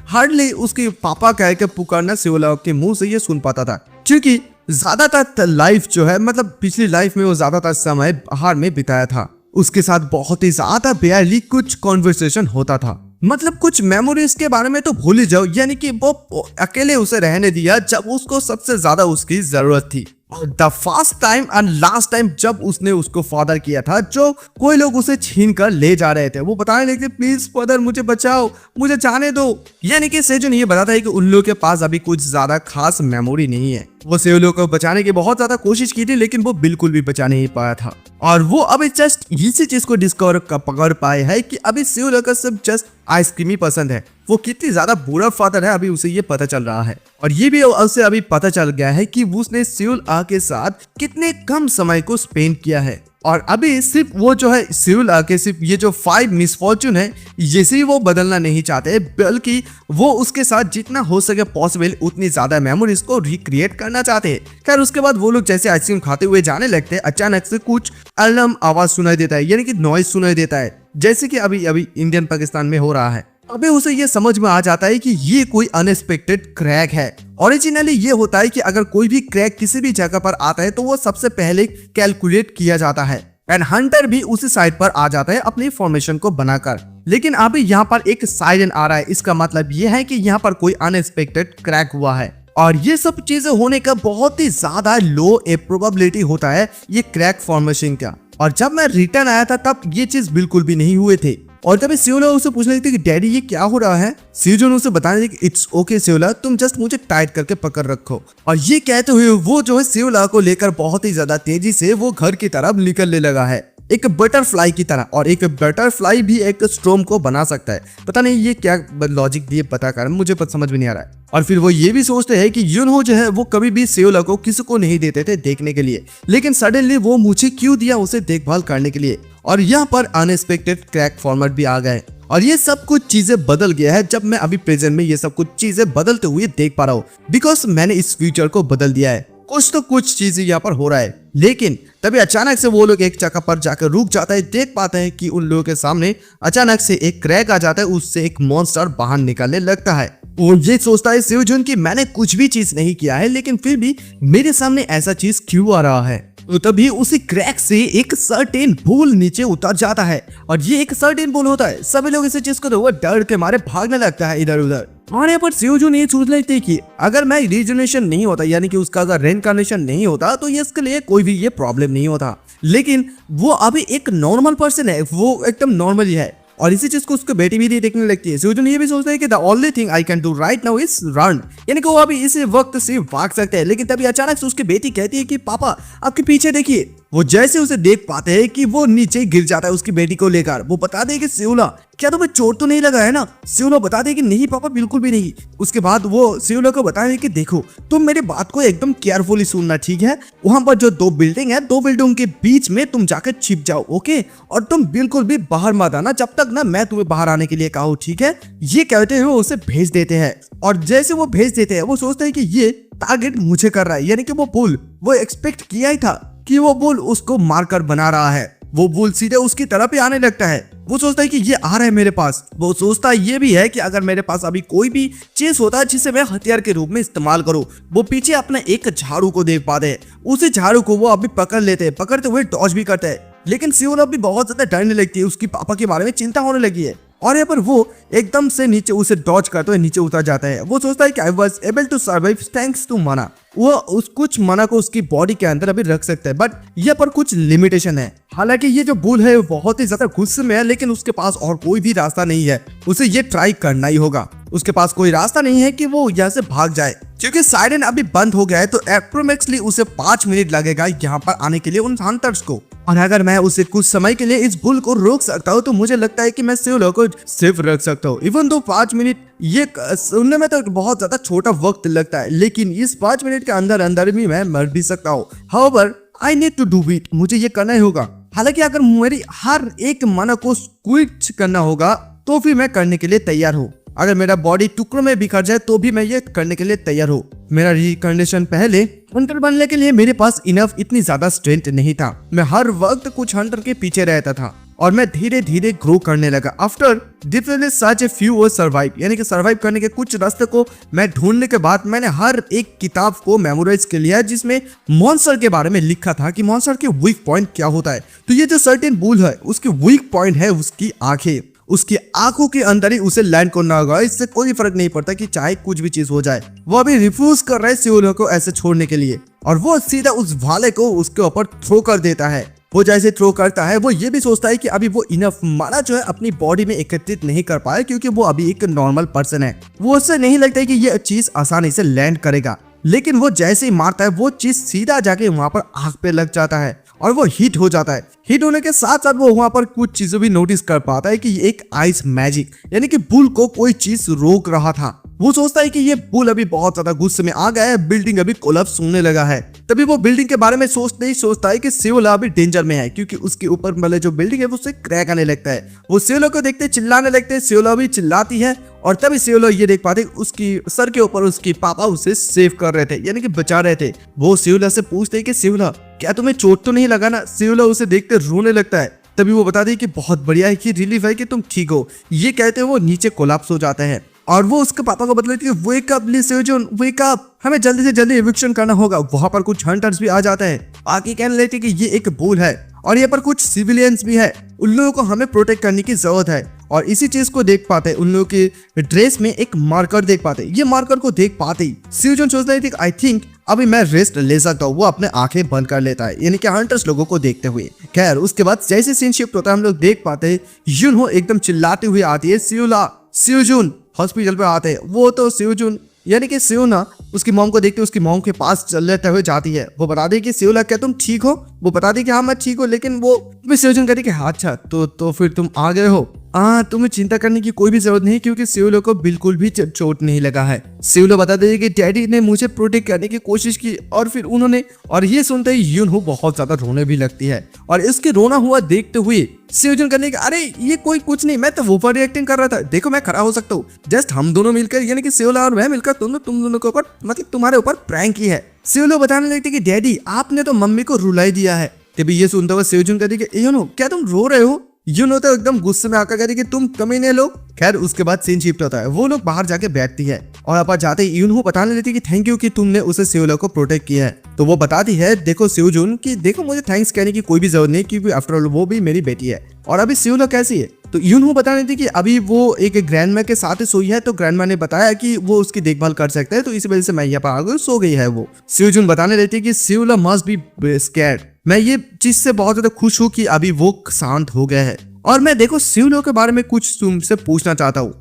हार्डली उसके पापा कह के पुकारना सियोला के मुंह से ये सुन पाता था, क्योंकि ज्यादातर लाइफ जो है मतलब पिछली लाइफ में वो ज्यादातर समय बाहर में बिताया था। उसके साथ बहुत ही ज्यादा बेयरली कुछ कॉन्वर्सेशन होता था, मतलब कुछ मेमोरीज के बारे में तो भूल ही जाओ, यानी कि वो अकेले उसे रहने दिया जब उसको सबसे ज्यादा उसकी जरूरत थी। और the first time and last time जब उसने उसको फादर किया था, जो कोई लोग उसे छीन कर ले जा रहे थे, वो बताने लगे प्लीज फादर मुझे बचाओ, मुझे जाने दो। यानी कि सेजुन ये बताता है कि उन लोगों के पास अभी कुछ ज्यादा खास मेमोरी नहीं है। वो सेओलो को बचाने की बहुत ज्यादा कोशिश की थी, लेकिन वो बिल्कुल भी बचा नहीं पाया था। और वो अभी जस्ट इसी चीज को डिस्कवर पकड़ पाए है कि अभी सेओलो का सिर्फ जस्ट आइसक्रीम ही पसंद है। वो कितनी ज्यादा बुरा फादर है अभी उसे ये पता चल रहा है। और ये भी उसे अभी पता चल गया है कि उसने सेओल आ के साथ कितने कम समय को स्पेंड किया है। और अभी सिर्फ वो जो है सिविल आके सिर्फ ये जो 5 मिसफॉर्चून है जैसे ही वो बदलना नहीं चाहते, बल्कि वो उसके साथ जितना हो सके पॉसिबल उतनी ज्यादा मेमोरीज को रिक्रिएट करना चाहते हैं। खैर उसके बाद वो लोग जैसे आइसक्रीम खाते हुए जाने लगते हैं, अचानक से कुछ अलार्म आवाज सुनाई देता है, यानी कि नॉइज सुनाई देता है, जैसे कि अभी अभी इंडियन पाकिस्तान में हो रहा है। अबे उसे ये समझ में आ जाता है कि ये कोई अनएक्सपेक्टेड क्रैक है। ओरिजिनली ये होता है कि अगर कोई भी क्रैक किसी भी जगह पर आता है तो वो सबसे पहले कैलकुलेट किया जाता है एंड हंटर भी उसी साइड पर आ जाता है अपनी फॉर्मेशन को बनाकर। लेकिन अभी यहाँ पर एक साइरन आ रहा है, इसका मतलब ये है कि यहाँ पर कोई अनएक्सपेक्टेड क्रैक हुआ है और ये सब चीजें होने का बहुत ही ज्यादा लो प्रोबेबिलिटी होता है ये क्रैक फॉर्मेशन का। और जब मैं रिटर्न आया था तब ये चीज बिल्कुल भी नहीं हुए थे। और तभी सियोला उसे पूछने लगती कि डैडी ये क्या हो रहा है। सीजन उसे बताने लगी कि इट्स ओके सियोला, तुम जस्ट मुझे टाइट करके पकड़ रखो। और ये कहते हुए वो जो है सियोला को लेकर बहुत ही ज्यादा तेजी से वो घर की तरफ निकलने लगा है, एक बटरफ्लाई की तरह। और एक बटरफ्लाई भी एक स्टॉर्म को बना सकता है। पता नहीं ये क्या लॉजिक दिए पता कर, मुझे समझ में नहीं आ रहा है। और फिर वो ये भी सोचते हैं कि यूनहो जो है वो कभी भी सियोला को किसी को नहीं देते थे देखने के लिए, लेकिन सडनली वो मुझे क्यों दिया उसे देखभाल करने के लिए। और यहाँ पर अनएक्सपेक्टेड क्रैक फॉर्मेट भी आ गए और ये सब कुछ चीजें बदल गया है। जब मैं अभी प्रेजेंट में ये सब कुछ चीजें बदलते हुए देख पा रहा हूँ, बिकॉज मैंने इस फ्यूचर को बदल दिया है। कुछ तो कुछ चीजें यहाँ पर हो रहा है। लेकिन तभी अचानक से वो लोग एक जगह पर जाकर रुक जाता है, देख पाते हैं कि उन लोगों के सामने अचानक से एक क्रैक आ जाता है, उससे एक मॉन्स्टर बाहर निकलने लगता है। वो ये सोचता है सियोजुन कि मैंने कुछ भी चीज नहीं किया है, लेकिन फिर भी मेरे सामने ऐसा चीज क्यों आ रहा है। तो तभी उसी क्रैक से एक सर्टेन बुल नीचे उतर जाता है और ये एक सर्टेन बुल होता है। सभी लोग इसे चीज को तो वो डर के मारे भागने लगता है इधर उधर। और यहाँ पर सियोजुन ये सोच लेते कि अगर मैं रिजनरेशन नहीं होता, यानी कि उसका अगर रेनकार्नेशन नहीं होता, तो ये इसके लिए कोई भी ये प्रॉब्लम नहीं होता। लेकिन वो अभी एक नॉर्मल पर्सन है, वो एकदम नॉर्मल ही है और इसी चीज को उसको बेटी भी देखने लगती है। सियोजुन ये भी सोचता है कि the only thing I can do right now is run, यानी कि वो अभी इस वक्त सिर्फ भाग सकते हैं। लेकिन तभी अचानक से उसकी बेटी कहती है कि पापा आपके पीछे देखिए। वो जैसे उसे देख पाते हैं कि वो नीचे गिर जाता है उसकी बेटी को लेकर। वो बता दे कि सियोला क्या तुम्हें चोट तो नहीं लगा है ना। सियोला बता दे कि नहीं पापा बिल्कुल भी नहीं। उसके बाद वो सियोला को बताए कि देखो तुम मेरी बात को एकदम केयरफुली सुनना, ठीक है। वहां पर जो 2 बिल्डिंग है, 2 बिल्डिंग के बीच में तुम जाकर छिप जाओ, ओके। और तुम बिल्कुल भी बाहर मत आना जब तक ना मैं तुम्हें बाहर आने के लिए कहूँ, ठीक है। ये कहते हुए उसे भेज देते हैं और जैसे वो भेज देते हैं वो सोचते हैं कि ये टारगेट मुझे कर रहा है, यानी कि वो बुल वो एक्सपेक्ट किया ही था कि वो बुल उसको मारकर बना रहा है। वो बुल सीधे उसकी तरफ ही आने लगता है। वो सोचता है कि ये आ रहा है मेरे पास। वो सोचता ये भी है कि अगर मेरे पास अभी कोई भी चीज होता है जिसे मैं हथियार के रूप में इस्तेमाल करूं। वो पीछे अपने एक झाड़ू को देख पाते हैं, उसी झाड़ू को वो अभी पकड़ लेते हैं, पकड़ते हुए डॉज भी करते हैं। लेकिन सियोला भी बहुत ज्यादा डरने लगती है, उसकी पापा के बारे में चिंता होने लगी है। और यहाँ पर वो एकदम से नीचे उसे डॉज करते हुए नीचे उतर जाता है। वो सोचता है कि I was able to survive thanks to mana. वो उस कुछ मना को उसकी बॉडी के अंदर अभी रख सकता है, बट यहाँ पर कुछ लिमिटेशन है। हालांकि ये जो बुल है वो बहुत ही ज्यादा गुस्से में है, लेकिन उसके पास और कोई भी रास्ता नहीं है, उसे ये ट्राई करना ही होगा। उसके पास कोई रास्ता नहीं है कि वो यहाँ से भाग जाए, क्योंकि साइरन अभी बंद हो गया है। तो अप्रोक्सीमेटली उसे 5 मिनट लगेगा यहाँ पर आने के लिए उन हंटर्स को। और अगर मैं उसे कुछ समय के लिए इस बुल को रोक सकता हूँ तो मुझे लगता है कि मैं सियोला को सिर्फ रख सकता हूँ। इवन दो 5 मिनट ये सुनने में तो बहुत ज्यादा छोटा वक्त लगता है, लेकिन इस 5 मिनट के अंदर अंदर भी मैं मर भी सकता हूँ। However I need to do it, मुझे ये करना ही होगा। हालांकि अगर मेरी हर एक मना को स्क्विच करना होगा तो भी मैं करने के लिए तैयार हूँ। अगर मेरा बॉडी टुकड़ों में बिखर जाए तो भी मैं ये करने के लिए तैयार हूँ। मेरा रिकंडीशन पहले हंटर बनने के लिए मेरे पास इनफ इतनी ज्यादा स्ट्रेंथ नहीं था। मैं हर वक्त कुछ हंटर के पीछे रहता था और मैं धीरे धीरे ग्रो करने लगा। After different such a few survive, यानी कि सर्वाइव करने के कुछ रास्ते को मैं ढूंढने के बाद मैंने हर एक किताब को मेमोराइज कर लिया जिसमें मॉन्स्टर के बारे में लिखा था कि मॉन्स्टर के वीक पॉइंट क्या होता है। तो ये जो सर्टेन बुल है उसके वीक पॉइंट है उसकी आंखें। उसकी आंखों के अंदर ही उसे लैंड करना होगा, इससे कोई फर्क नहीं पड़ता कि चाहे कुछ भी चीज हो जाए। वो अभी रिफ्यूज कर रहा है सियोला को ऐसे छोड़ने के लिए और वो सीधा उस भाले को उसके ऊपर थ्रो कर देता है। वो जैसे थ्रो करता है वो ये भी सोचता है कि अभी वो इनफ माना जो है अपनी बॉडी में एकत्रित नहीं कर पाया, क्योंकि वो अभी एक नॉर्मल पर्सन है। वो उससे नहीं लगता है कि ये चीज आसानी से लैंड करेगा, लेकिन वो जैसे ही मारता है वो चीज सीधा जाके वहां पर आंख पे लग जाता है और वो हिट हो जाता है। हिट होने के साथ साथ वो वहां पर कुछ चीजें भी नोटिस कर पाता है कि एक आइस मैजिक, यानी कि बुल को कोई चीज रोक रहा था। वो सोचता है कि ये पुल अभी बहुत ज्यादा गुस्से में आ गया है, बिल्डिंग अभी कोलैप्स होने लगा है। तभी वो बिल्डिंग के बारे में सोचते ही सोचता है कि सेओला अभी डेंजर में है, क्योंकि उसके ऊपर वाले जो बिल्डिंग है वो उससे क्रैक आने लगता है। वो सेओला को देखते चिल्लाने लगते हैं, सेओला भी चिल्लाती है और तभी सेओला ये देख पाते उसकी सर के ऊपर उसके पापा उसे सेव कर रहे थे, यानी कि बचा रहे थे। वो सेओला से पूछते हैं कि सेओला क्या तुम्हें चोट तो नहीं लगा ना? सेओला उसे देखते रोने लगता है। तभी वो बता दे कि बहुत बढ़िया है, कि रिलीफ है कि तुम ठीक हो। ये कहते हैं वो नीचे कोलैप्स हो जाता है और वो उसके पापा को बतलाती है, वेक अप सेओजन, वेक अप, हमें जल्दी से जल्दी एविक्शन करना होगा। वहां पर कुछ हंटर्स भी आ जाते हैं, आके कहने लगते कि ये एक भूल है और यहाँ पर कुछ सिविलियंस भी है, उन लोगों को हमें प्रोटेक्ट करने की जरूरत है। और इसी चीज को देख पाते हैं, उन लोगों के ड्रेस में एक मार्कर देख पाते हैं। ये मार्कर को देख पाते ही सेओजन सोचता है आई थिंक अभी मैं रेस्ट ले सकता हूँ। वो अपने आंखें बंद कर लेता है, यानी कि हंटर्स लोगों को देखते हुए। खैर उसके बाद जैसे सीन शिफ्ट होता है, हम लोग देख पाते हैं यूनहो एकदम चिल्लाते हुए आती है, सेओला सेओजुन हॉस्पिटल पे आते हैं। वो तो सेओजुन यानी कि सेओना उसकी मॉम को देखते उसकी मॉम के पास चलते हुए जाती है। वो बता दे कि सेओला क्या तुम ठीक हो? वो बता दे कि हाँ मैं ठीक हूँ, लेकिन वो सेओजुन कहती कि हाँ अच्छा तो फिर तुम आ गए हो। तुम्हें चिंता करने की कोई भी जरूरत नहीं, क्योंकि सेओला को बिल्कुल भी चोट नहीं लगा है। सेओला बता दे कि डैडी ने मुझे प्रोटेक्ट करने की कोशिश की और फिर उन्होंने, और ये सुनते ही यूनहो बहुत ज्यादा रोने भी लगती है। और इसके रोना हुआ देखते हुए सेओजुन करने का, अरे ये कोई कुछ नहीं, मैं तो ओवर रिएक्टिंग कर रहा था, देखो मैं खड़ा हो सकता हूँ। जस्ट हम दोनों मिलकर, यानी कि सेओला और मैं मिलकर तुम दोनों के ऊपर, मतलब तुम्हारे ऊपर प्रैंक की है। सेओला बताने लगती कि डैडी आपने तो मम्मी को रुला ही दिया है। तभी ये सुनता हुआ सेओजुन कहती कि यूनो क्या तुम रो रहे हो? यूनो तो एकदम गुस्से में आकर कहती कि तुम कमीने लोग। खैर उसके बाद सीन शिफ्ट होता है, वो लोग बाहर जाके बैठती है और आप जाते ही यूनहो बताने लगती कि थैंक यू कि तुमने उसे सेओला को प्रोटेक्ट किया है। तो वो बताती है देखो सेओजुन कि देखो मुझे थैंक्स कहने की कोई भी जरूरत नहीं, क्योंकि आफ्टर ऑल वो भी मेरी बेटी है। और अभी सेओला कैसी है? तो यूनहो बता रही थी कि अभी वो एक ग्रैंडमा के साथ ही सोई है, तो ग्रैंडमा ने बताया कि वो उसकी देखभाल कर सकता है, तो इसी वजह से मैं यहाँ पर आकर सो गई है। वो सेओजुन बताने रहती है कि सेओला मस्ट बी स्कैर्ड। मैं ये चीज से बहुत ज्यादा खुश हूँ कि अभी वो शांत हो गया है और मैं देखो सेओला के बारे में कुछ तुमसे पूछना चाहता हूँ।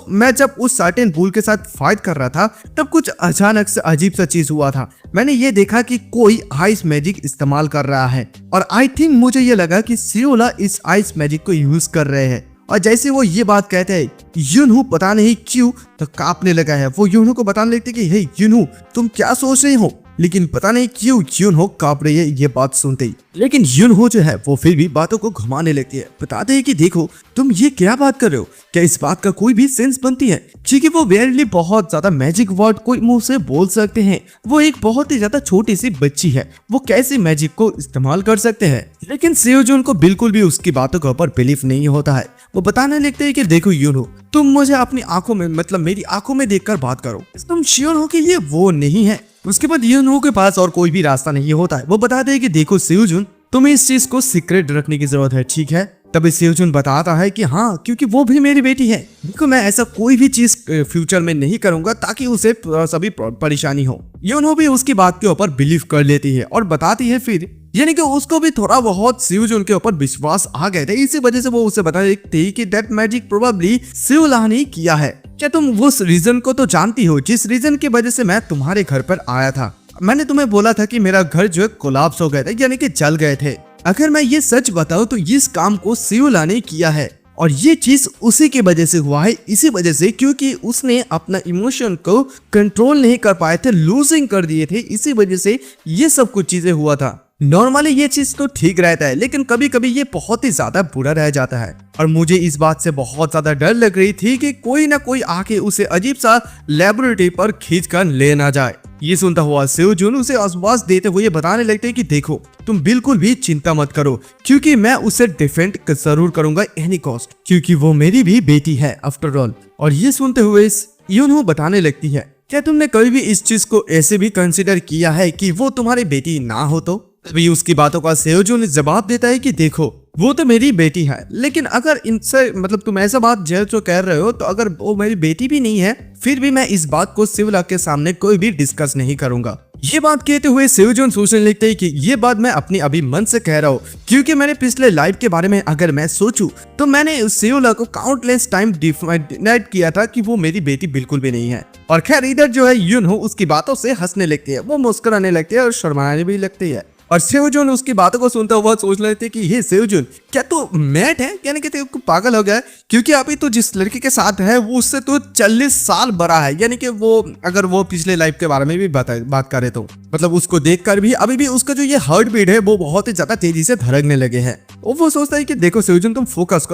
मैं जब उस सर्टेन बुल के साथ फाइट कर रहा था तब कुछ अचानक से अजीब सा चीज हुआ था। मैंने ये देखा कि कोई आइस मैजिक इस्तेमाल कर रहा है और आई थिंक मुझे ये लगा कि सेओला इस आइस मैजिक को यूज कर रहे हैं। और जैसे वो ये बात कहते हैं यूनहो पता नहीं क्यों तो कांपने लगा है। वो यूनहो को बताने लगते कि हे यूनहो तुम क्या सोच रहे हो? लेकिन पता नहीं क्यों यूनहो कांप रही है ये बात सुनते ही। लेकिन यूनहो जो है वो फिर भी बातों को घुमाने लगती है, बताते हैं कि देखो तुम ये क्या बात कर रहे हो, क्या इस बात का कोई भी सेंस बनती है? क्योंकि वो वेरली बहुत ज्यादा मैजिक वर्ड कोई मुंह से बोल सकते हैं। वो एक बहुत ही ज्यादा छोटी सी बच्ची है, वो कैसे मैजिक को इस्तेमाल कर सकते हैं? लेकिन सेओजुन को बिल्कुल भी उसकी बातों के ऊपर बिलीफ नहीं होता है। वो बताने लगते हैं कि देखो यूनहो तुम मुझे अपनी आंखों में, मतलब मेरी आंखों में देखकर बात करो, तुम श्योर हो कि ये वो नहीं है? उसके बाद यूनहो के पास और कोई भी रास्ता नहीं होता है। वो बताते हैं कि देखो सेओजुन तुम्हें इस चीज को सीक्रेट रखने की जरूरत है, ठीक है? तभी सेओजुन बताता है कि हाँ क्योंकि वो भी मेरी बेटी है। देखो मैं ऐसा कोई भी चीज फ्यूचर में नहीं करूंगा ताकि उसे सभी परेशानी हो। यूनहो भी उसकी बात के ऊपर बिलीव कर लेती है और बताती है फिर, यानी कि उसको भी थोड़ा बहुत सेओजुन के ऊपर विश्वास आ गए थे। इसी वजह से वो उसे बता देती है कि दैट मैजिक प्रोबेबली सेओला ने किया है। क्या तुम उस रीजन को तो जानती हो जिस रीजन की वजह से मैं तुम्हारे घर पर आया था? मैंने तुम्हें बोला था कि मेरा घर जो है कोलैप्स हो गए थे, यानी कि जल गए थे। अगर मैं ये सच बताऊं तो इस काम को सेओला ने किया है और ये चीज उसी की वजह से हुआ है। इसी वजह से क्योंकि उसने अपना इमोशन को कंट्रोल नहीं कर पाए थे, लूजिंग कर दिए थे, इसी वजह से ये सब कुछ चीजें हुआ था। नॉर्मली ये चीज तो ठीक रहता है, लेकिन कभी कभी ये बहुत ही ज्यादा बुरा रह जाता है। और मुझे इस बात से बहुत ज्यादा डर लग रही थी कि कोई ना कोई आके उसे अजीब सा लेबोरेटरी पर खींच कर ले ना जाए। ये सुनता हुआ सेओजुन उसे आश्वास देते हुए बताने लगते हैं कि देखो तुम बिल्कुल भी चिंता मत करो, क्योंकि मैं उसे डिफेंड जरूर करूंगा एनी कॉस्ट, क्योंकि वो मेरी भी बेटी है आफ्टर ऑल। और ये सुनते हुए यूनहो बताने लगती है, क्या तुमने कभी भी इस चीज को ऐसे भी कंसिडर किया है कि वो तुम्हारी बेटी ना हो? तो तभी उसकी बातों का सेओजुन जवाब देता है कि देखो वो तो मेरी बेटी है, लेकिन अगर इनसे, मतलब तुम ऐसा बात जो कह रहे हो, तो अगर वो मेरी बेटी भी नहीं है फिर भी मैं इस बात को सेओला के सामने कोई भी डिस्कस नहीं करूंगा। ये बात कहते हुए सेओजुन सोचने लगते हैं कि ये बात मैं अपनी अभी मन से कह रहा हूँ, क्योंकि मैंने पिछले लाइफ के बारे में अगर मैं सोचूं तो मैंने सेओला को काउंटलेस टाइम डिनाइड किया था कि वो मेरी बेटी बिल्कुल भी नहीं है। और खैर इधर जो है यूनहो उसकी बातों से हंसने लगती है, वो मुस्कुराने लगती है और शर्माने भी लगती है। और सेवजुन उसकी बातों को सुनता हुआ सोच रहे थे कि हे सेवजुन, क्या तू मैट है, यानी कि तू पागल हो गया है? क्योंकि अभी तो जिस लड़की के साथ है वो उससे तो 40 साल बड़ा है, यानी कि वो अगर वो पिछले लाइफ के बारे में भी बात करे तो मतलब उसको देखकर भी अभी भी उसका जो ये हार्ट बीट है वो बहुत ही ज्यादा तेजी से धड़कने लगे हैं। और वो सोचता है कि देखो सेवजुन, तुम फोकस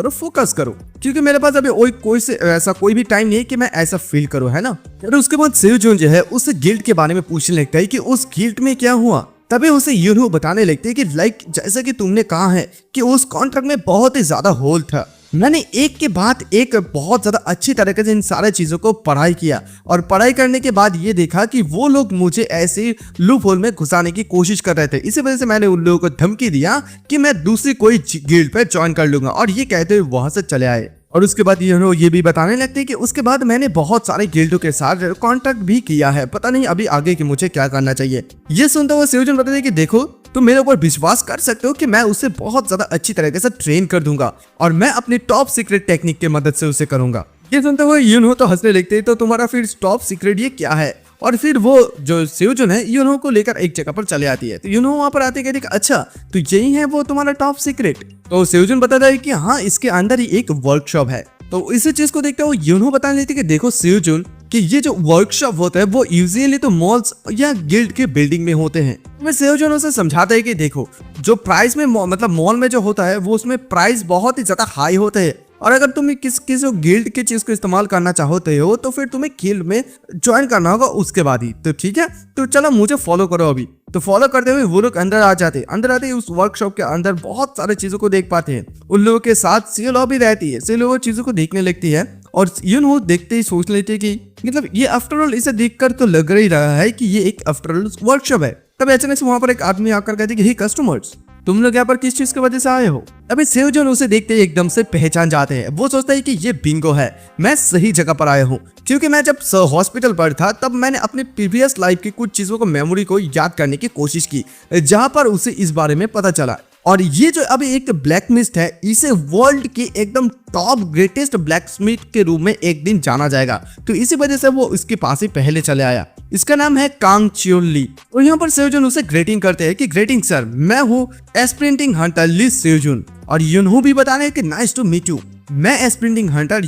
करो, क्योंकि मेरे पास अभी ऐसा कोई भी टाइम नहीं है कि मैं ऐसा फील करूं, है ना। और उसके बाद सेवजुन जो है उससे गिल्ट के बारे में पूछने लगता है कि उस गिल्ट में क्या हुआ। तभी उसे यूनहो बताने लगते हैं कि लाइक जैसा कि तुमने कहा है कि उस कॉन्ट्रैक्ट में बहुत ही ज्यादा होल था। मैंने एक के बाद एक बहुत ज्यादा अच्छी तरीके से इन सारे चीजों को पढ़ाई किया और पढ़ाई करने के बाद ये देखा कि वो लोग मुझे ऐसे लूप होल में घुसाने की कोशिश कर रहे थे। इसी वजह से मैंने उन लोगों को धमकी दिया कि मैं दूसरी कोई गिल्ड पे ज्वाइन कर लूंगा, और ये कहते हुए वहां से चले आए। और उसके बाद ये भी बताने लगते हैं कि उसके बाद मैंने बहुत सारे गिल्डों के साथ कॉन्ट्रैक्ट भी किया है, पता नहीं अभी आगे कि मुझे क्या करना चाहिए। ये सुनता हुआ सेवजुन बताते हैं कि देखो, तुम मेरे ऊपर विश्वास कर सकते हो कि मैं उसे बहुत ज्यादा अच्छी तरीके से ट्रेन कर दूंगा और मैं अपनी टॉप सीक्रेट टेक्निक की मदद से उसे करूंगा। ये सुनते हुए यूनहो तो हंसने लगते हैं, तो तुम्हारा फिर टॉप सीक्रेट ये क्या है? और फिर वो जो सेवजुन है यूनहो को लेकर एक जगह पर चले आती है। तो यूनहो वहां पर आते कहती अच्छा तो यही है वो तुम्हारा टॉप सीक्रेट? तो सेवजुन बताता है कि हाँ, इसके अंदर ही एक वर्कशॉप है। तो इसी चीज को देखते हुए यूनहो बताने लेती है कि देखो सेवजुन, कि ये जो वर्कशॉप होता है वो यूजुअली तो मॉल्स या गिल्ड के बिल्डिंग में होते हैं। मैं सेवजुन उसे समझाता है कि देखो, जो प्राइस में मतलब मॉल में जो होता है वो उसमें प्राइस बहुत ही ज्यादा हाई होते हैं, और अगर तुम किस गिल्ड की चीज को इस्तेमाल करना चाहते हो तो फिर तुम्हें गिल्ड में ज्वाइन करना होगा उसके बाद ही। तो ठीक है, तो चलो मुझे फॉलो करो अभी। तो फॉलो करते हुए वो लोग अंदर आते ही उस वर्कशॉप के अंदर बहुत सारे चीजों को देख पाते हैं। उन लोगों के साथ सियोलो भी रहती है। सियोलो वो चीजों को देखने लगती है और यूनहो देखते ही सोच लेते हैं कि मतलब ये आफ्टर ऑल, इसे देखकर तो लग ही रहा है कि ये एक आफ्टर ऑल वर्कशॉप है। तब अचानक से वहां पर एक आदमी आकर कहते हैं कि हे कस्टमर्स, तुम लोग यहाँ पर किस चीज की वजह से आए हो? अभी सेवजुन उसे देखते ही एकदम से पहचान जाते हैं। वो सोचता है कि ये बिंगो है, मैं सही जगह पर आया हूँ, क्योंकि मैं जब हॉस्पिटल पर था तब मैंने अपने प्रीवियस लाइफ की कुछ चीजों को मेमोरी को याद करने की कोशिश की, जहां पर उसे इस बारे में पता चला। और ये जो अभी एक ब्लैक मिस्ट है, इसे वर्ल्ड के एकदम टॉप ग्रेटेस्ट ब्लैक स्मिथ के रूप में एक दिन जाना जाएगा। तो इसी वजह से वो इसके पास ही पहले चले आया। इसका नाम है कांग चियोली। और यहाँ पर सेवजुन उसे ग्रेटिंग करते हैं कि ग्रेटिंग सर, मैं हूँ एस्प्रिंटिंग हंटर ली सेवजुन। और यूनहो भी बता रहे हैं कि नाइस टू मीट यू, मैं एस्प्रिंटिंग हंटर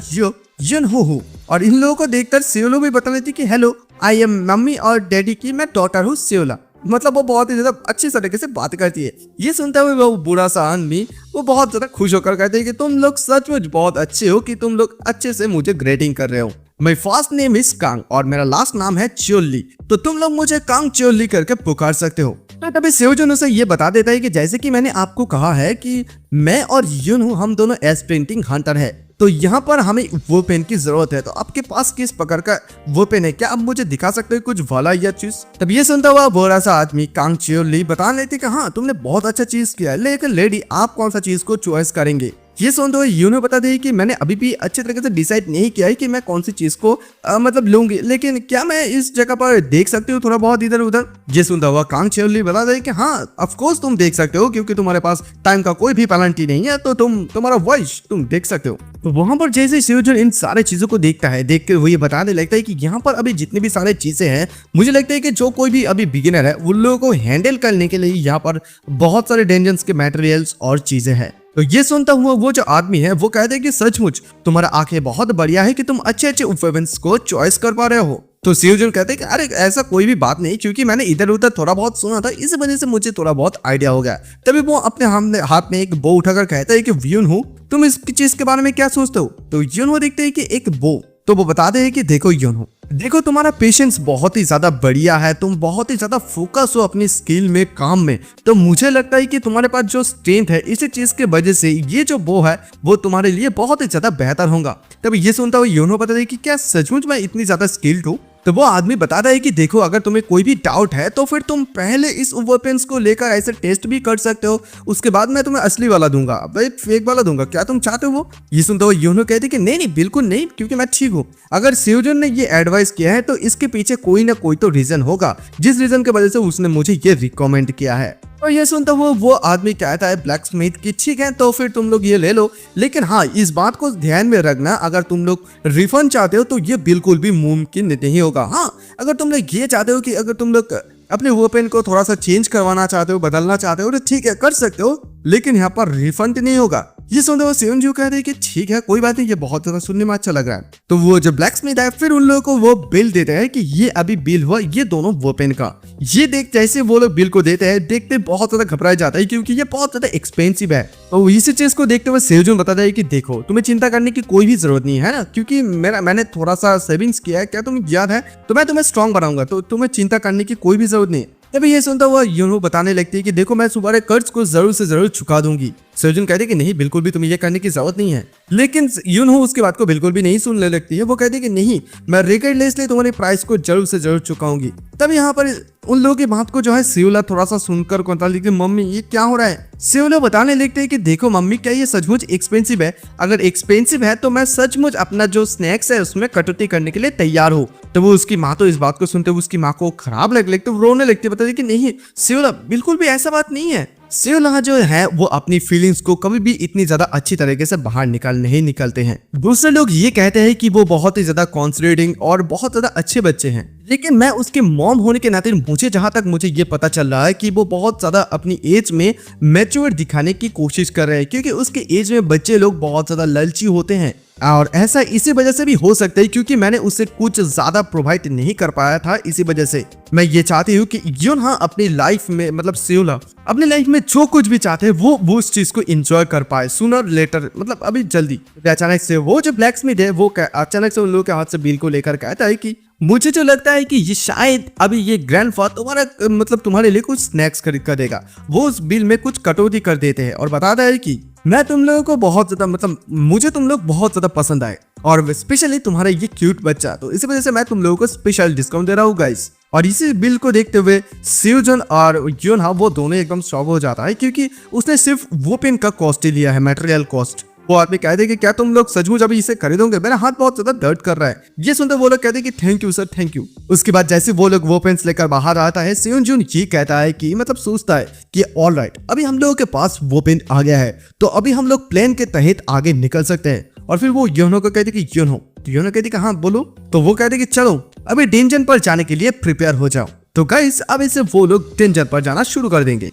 यूनहो हूँ। और इन लोगों को देखकर सियोलो भी बता लेती कि हेलो, आई एम मम्मी और डैडी की मैं डॉटर हूँ सियोला। मतलब वो बहुत ही ज्यादा अच्छी तरीके से बात करती है। ये सुनते हुए वो बूढ़ा सा आदमी वो बहुत ज्यादा खुश होकर कहते हैं कि तुम लोग सचमुच बहुत अच्छे हो कि तुम लोग अच्छे से मुझे ग्रेटिंग कर रहे हो। My first name is Kang और मेरा लास्ट नाम है चियोली, तो तुम लोग मुझे कांग चियोली करके पुकार सकते हो। तो तभी सेवजुन उसे ये बता देता है कि जैसे कि मैंने आपको कहा है कि मैं और यूनहो हम दोनों एस्प्रिंटिंग हंटर है, तो यहाँ पर हमें वो पेन की जरूरत है। तो आपके पास किस प्रकार का वो पेन है, क्या आप मुझे दिखा सकते हो कुछ वाला या चीज? तब ये सुनता हुआ बड़ा सा आदमी कांग चियोली बता लेते कि हाँ, तुमने बहुत अच्छा चीज किया है, लेकिन लेडी आप कौन सा चीज को चॉइस करेंगे? ये सुनते हुए यूनो बता दे कि मैंने अभी भी अच्छे तरीके से डिसाइड नहीं किया है कि मैं कौन सी चीज को मतलब लूंगी, लेकिन क्या मैं इस जगह पर देख सकती हूँ थोड़ा बहुत इधर उधर? ये सुनता हुआ कांग चियोली बता दे कि हाँ, ऑफ कोर्स तुम देख सकते हो, क्योंकि तुम्हारे पास टाइम का कोई भी पेनल्टी नहीं है, तो तुम्हारा वॉइस तुम देख सकते हो। तो वहां पर जैसे सेवजुन इन सारे चीजों को देखता है, देख के वो ये बताने लगता है कि यहाँ पर अभी जितनी भी सारी चीजें हैं, मुझे लगता है कि जो कोई भी अभी बिगिनर है उन लोगों को हैंडल करने के लिए यहाँ पर बहुत सारे डेंजर्स के मटेरियल्स और चीजें हैं। तो ये सुनता हुआ वो जो आदमी है वो कहते हैं कि सचमुच तुम्हारा आंखें बहुत बढ़िया है कि तुम अच्छे अच्छे वेपन्स को चॉइस कर पा रहे हो। तो सेवजुन कहते हैं कि अरे ऐसा कोई भी बात नहीं, क्योंकि मैंने इधर उधर थोड़ा बहुत सुना था, इस वजह से मुझे थोड़ा बहुत आइडिया हो गया। तभी वो अपने हाथ में एक बो उठाकर कहता है कि यूनहो, तुम इस चीज के बारे में क्या सोचते हो? तो यूनहो देखते हैं कि एक बो, तो वो बताते हैं कि देखो यूनहो, देखो तुम्हारा पेशेंस बहुत ही ज्यादा बढ़िया है, तुम बहुत ही ज्यादा फोकस हो अपनी स्किल में, काम में, तो मुझे लगता है कि तुम्हारे पास जो स्ट्रेंथ है इसी चीज के वजह से ये जो बो है वो तुम्हारे लिए बहुत ही ज्यादा बेहतर होगा। तब ये सुनता हुआ यूनो बताता है कि क्या सचमुच मैं इतनी ज्यादा स्किल्ड हूँ? तो वो आदमी बताता है कि देखो, अगर तुम्हें कोई भी डाउट है तो फिर तुम पहले इस वेपन्स को लेकर ऐसे टेस्ट भी कर सकते हो, उसके बाद मैं तुम्हें असली वाला दूंगा, भाई फेक वाला दूंगा, क्या तुम चाहते हो वो? ये सुनता हुआ यूनो कहते कि नहीं बिल्कुल नहीं, क्योंकि मैं ठीक हूँ। अगर सेवजुन ने ये एडवाइस किया है तो इसके पीछे कोई ना कोई तो रीजन होगा, जिस रीजन की वजह से उसने मुझे ये रिकमेंड किया है। और ये सुनता हुआ वो आदमी कहता है ब्लैक स्मिथ की ठीक है, तो फिर तुम लोग ये ले लो, लेकिन हाँ इस बात को ध्यान में रखना, अगर तुम लोग रिफंड चाहते हो तो ये बिल्कुल भी मुमकिन नहीं होगा। हाँ, अगर तुम लोग ये चाहते हो कि अगर तुम लोग अपने वेपन को थोड़ा सा चेंज करवाना चाहते हो, बदलना चाहते हो तो ठीक है कर सकते हो, लेकिन यहाँ पर रिफंड नहीं होगा। ये सुनते हुए सेवनजू कहते हैं कि ठीक है कोई बात नहीं, ये बहुत ज्यादा सुनने में अच्छा लग रहा है। तो वो जो ब्लैक स्मिथ है फिर उन लोगों को वो बिल देते हैं कि ये अभी बिल हुआ ये दोनों वेपन का। ये देख जैसे वो लोग बिल को देते हैं देखते बहुत ज्यादा घबराया जाता है क्योंकि ये बहुत ज्यादा एक्सपेंसिव है। तो इसी चीज को देखते हुए सेवजून बताता है कि देखो तुम्हें चिंता करने की कोई भी जरूरत नहीं है ना, क्योंकि मैंने थोड़ा सा सेविंग्स किया है, क्या तुम्हें याद है, तो मैं तुम्हें स्ट्रॉन्ग बनाऊंगा, तो तुम्हें चिंता करने की कोई भी जरूरत नहीं। तभी ये सुनता हुआ यूनहो बताने लगती है कि देखो मैं तुम्हारे कर्ज को जरूर से जरूर चुका दूंगी। सेवजून कहते कि नहीं बिल्कुल भी तुम्हें ये करने की जरूरत नहीं है, लेकिन यूनहो उसकी बात को बिल्कुल भी नहीं सुनने लगती है। वो कहती है कि नहीं मैं रिगार्डलेसली तुम्हारे प्राइस को जरूर से जरूर चुकाऊंगी। तब यहाँ पर उन लोगों की बात को जो है सियोला थोड़ा सा सुनकर कहता है कि मम्मी ये क्या हो रहा है। सियोला बताने लगते हैं कि देखो मम्मी क्या ये सचमुच एक्सपेंसिव है, अगर एक्सपेंसिव है तो मैं सचमुच अपना जो स्नैक्स है उसमें कटौती करने के लिए तैयार हूँ। तो वो उसकी माँ तो इस बात को सुनते हुए उसकी माँ को खराब लगने लगती है, रोने लगती है, बताती कि नहीं सियोला बिल्कुल भी ऐसा बात नहीं है। सियोला जो है वो अपनी फीलिंग्स को कभी भी इतनी ज्यादा अच्छी तरीके से बाहर नहीं निकलते हैं। दूसरे लोग ये कहते हैं कि वो बहुत ही ज्यादा कॉन्सेंट्रेटिंग और बहुत ज्यादा अच्छे बच्चे हैं, लेकिन मैं उसके मॉम होने के नाते मुझे जहां तक मुझे ये पता चल रहा है कि वो बहुत ज्यादा अपनी एज में मैच्योर दिखाने की कोशिश कर रहे हैं, क्योंकि उसके एज में बच्चे लोग बहुत ज्यादा लालची होते हैं। और ऐसा इसी वजह से भी हो सकता है क्योंकि मैंने उससे कुछ ज्यादा प्रोवाइड नहीं कर पाया था। इसी वजह से मैं ये चाहती हूँ कि यूनहा अपनी लाइफ में मतलब सियोला अपनी लाइफ में जो कुछ भी चाहते हैं वो उस चीज को एंजॉय कर पाए सूनर लेटर, मतलब अभी जल्दी। अचानक से वो जो ब्लैक स्मिथ है वो अचानक से उन लोगों के हाथ से बिल को लेकर कहता है कि मुझे जो लगता है कि ये शायद अभी ये ग्रैंडफा तुम्हारा मतलब तुम्हारे लिए कुछ स्नैक्स खरीद कर देगा। वो उस बिल में कुछ कटौती कर देते हैं और बताता है कि मैं तुम लोगों को बहुत ज्यादा मतलब मुझे तुम लोग बहुत ज्यादा पसंद आए और स्पेशली तुम्हारा ये क्यूट बच्चा, तो इसी वजह से मैं तुम लोगों को स्पेशल डिस्काउंट दे रहा हूँ गाइस। और इसी बिल को देखते हुए सेवजन और यूनहा वो दोनों एकदम शॉक हो जाता है क्योंकि उसने सिर्फ वो पेन का कॉस्ट ही लिया है, मटेरियल कॉस्ट। वो आदमी कहते हैं कि क्या तुम लोग सचमुच अभी इसे खरीदोंगे, मेरा हाथ बहुत ज्यादा दर्द कर रहा है। ये सुनते वो लोग कहते हैं कि thank you sir thank you. उसके बाद जैसे वो लोग वो पेन्स लेकर बाहर आता है सेवनजून ये कहता है कि मतलब सोचता है कि ऑलराइट अभी हम लोगों के पास वो पेन आ गया है तो अभी हम लोग प्लान के तहत आगे निकल सकते हैं। और फिर वो यूनहो को कहते कि यूनहो, तो यूनहो कहती कि हाँ बोलो। तो वो कहते कि चलो अभी डेंजर पर जाने के लिए प्रिपेयर हो जाओ। तो गाइस अब इसे वो लोग डेंजर पर जाना शुरू कर देंगे।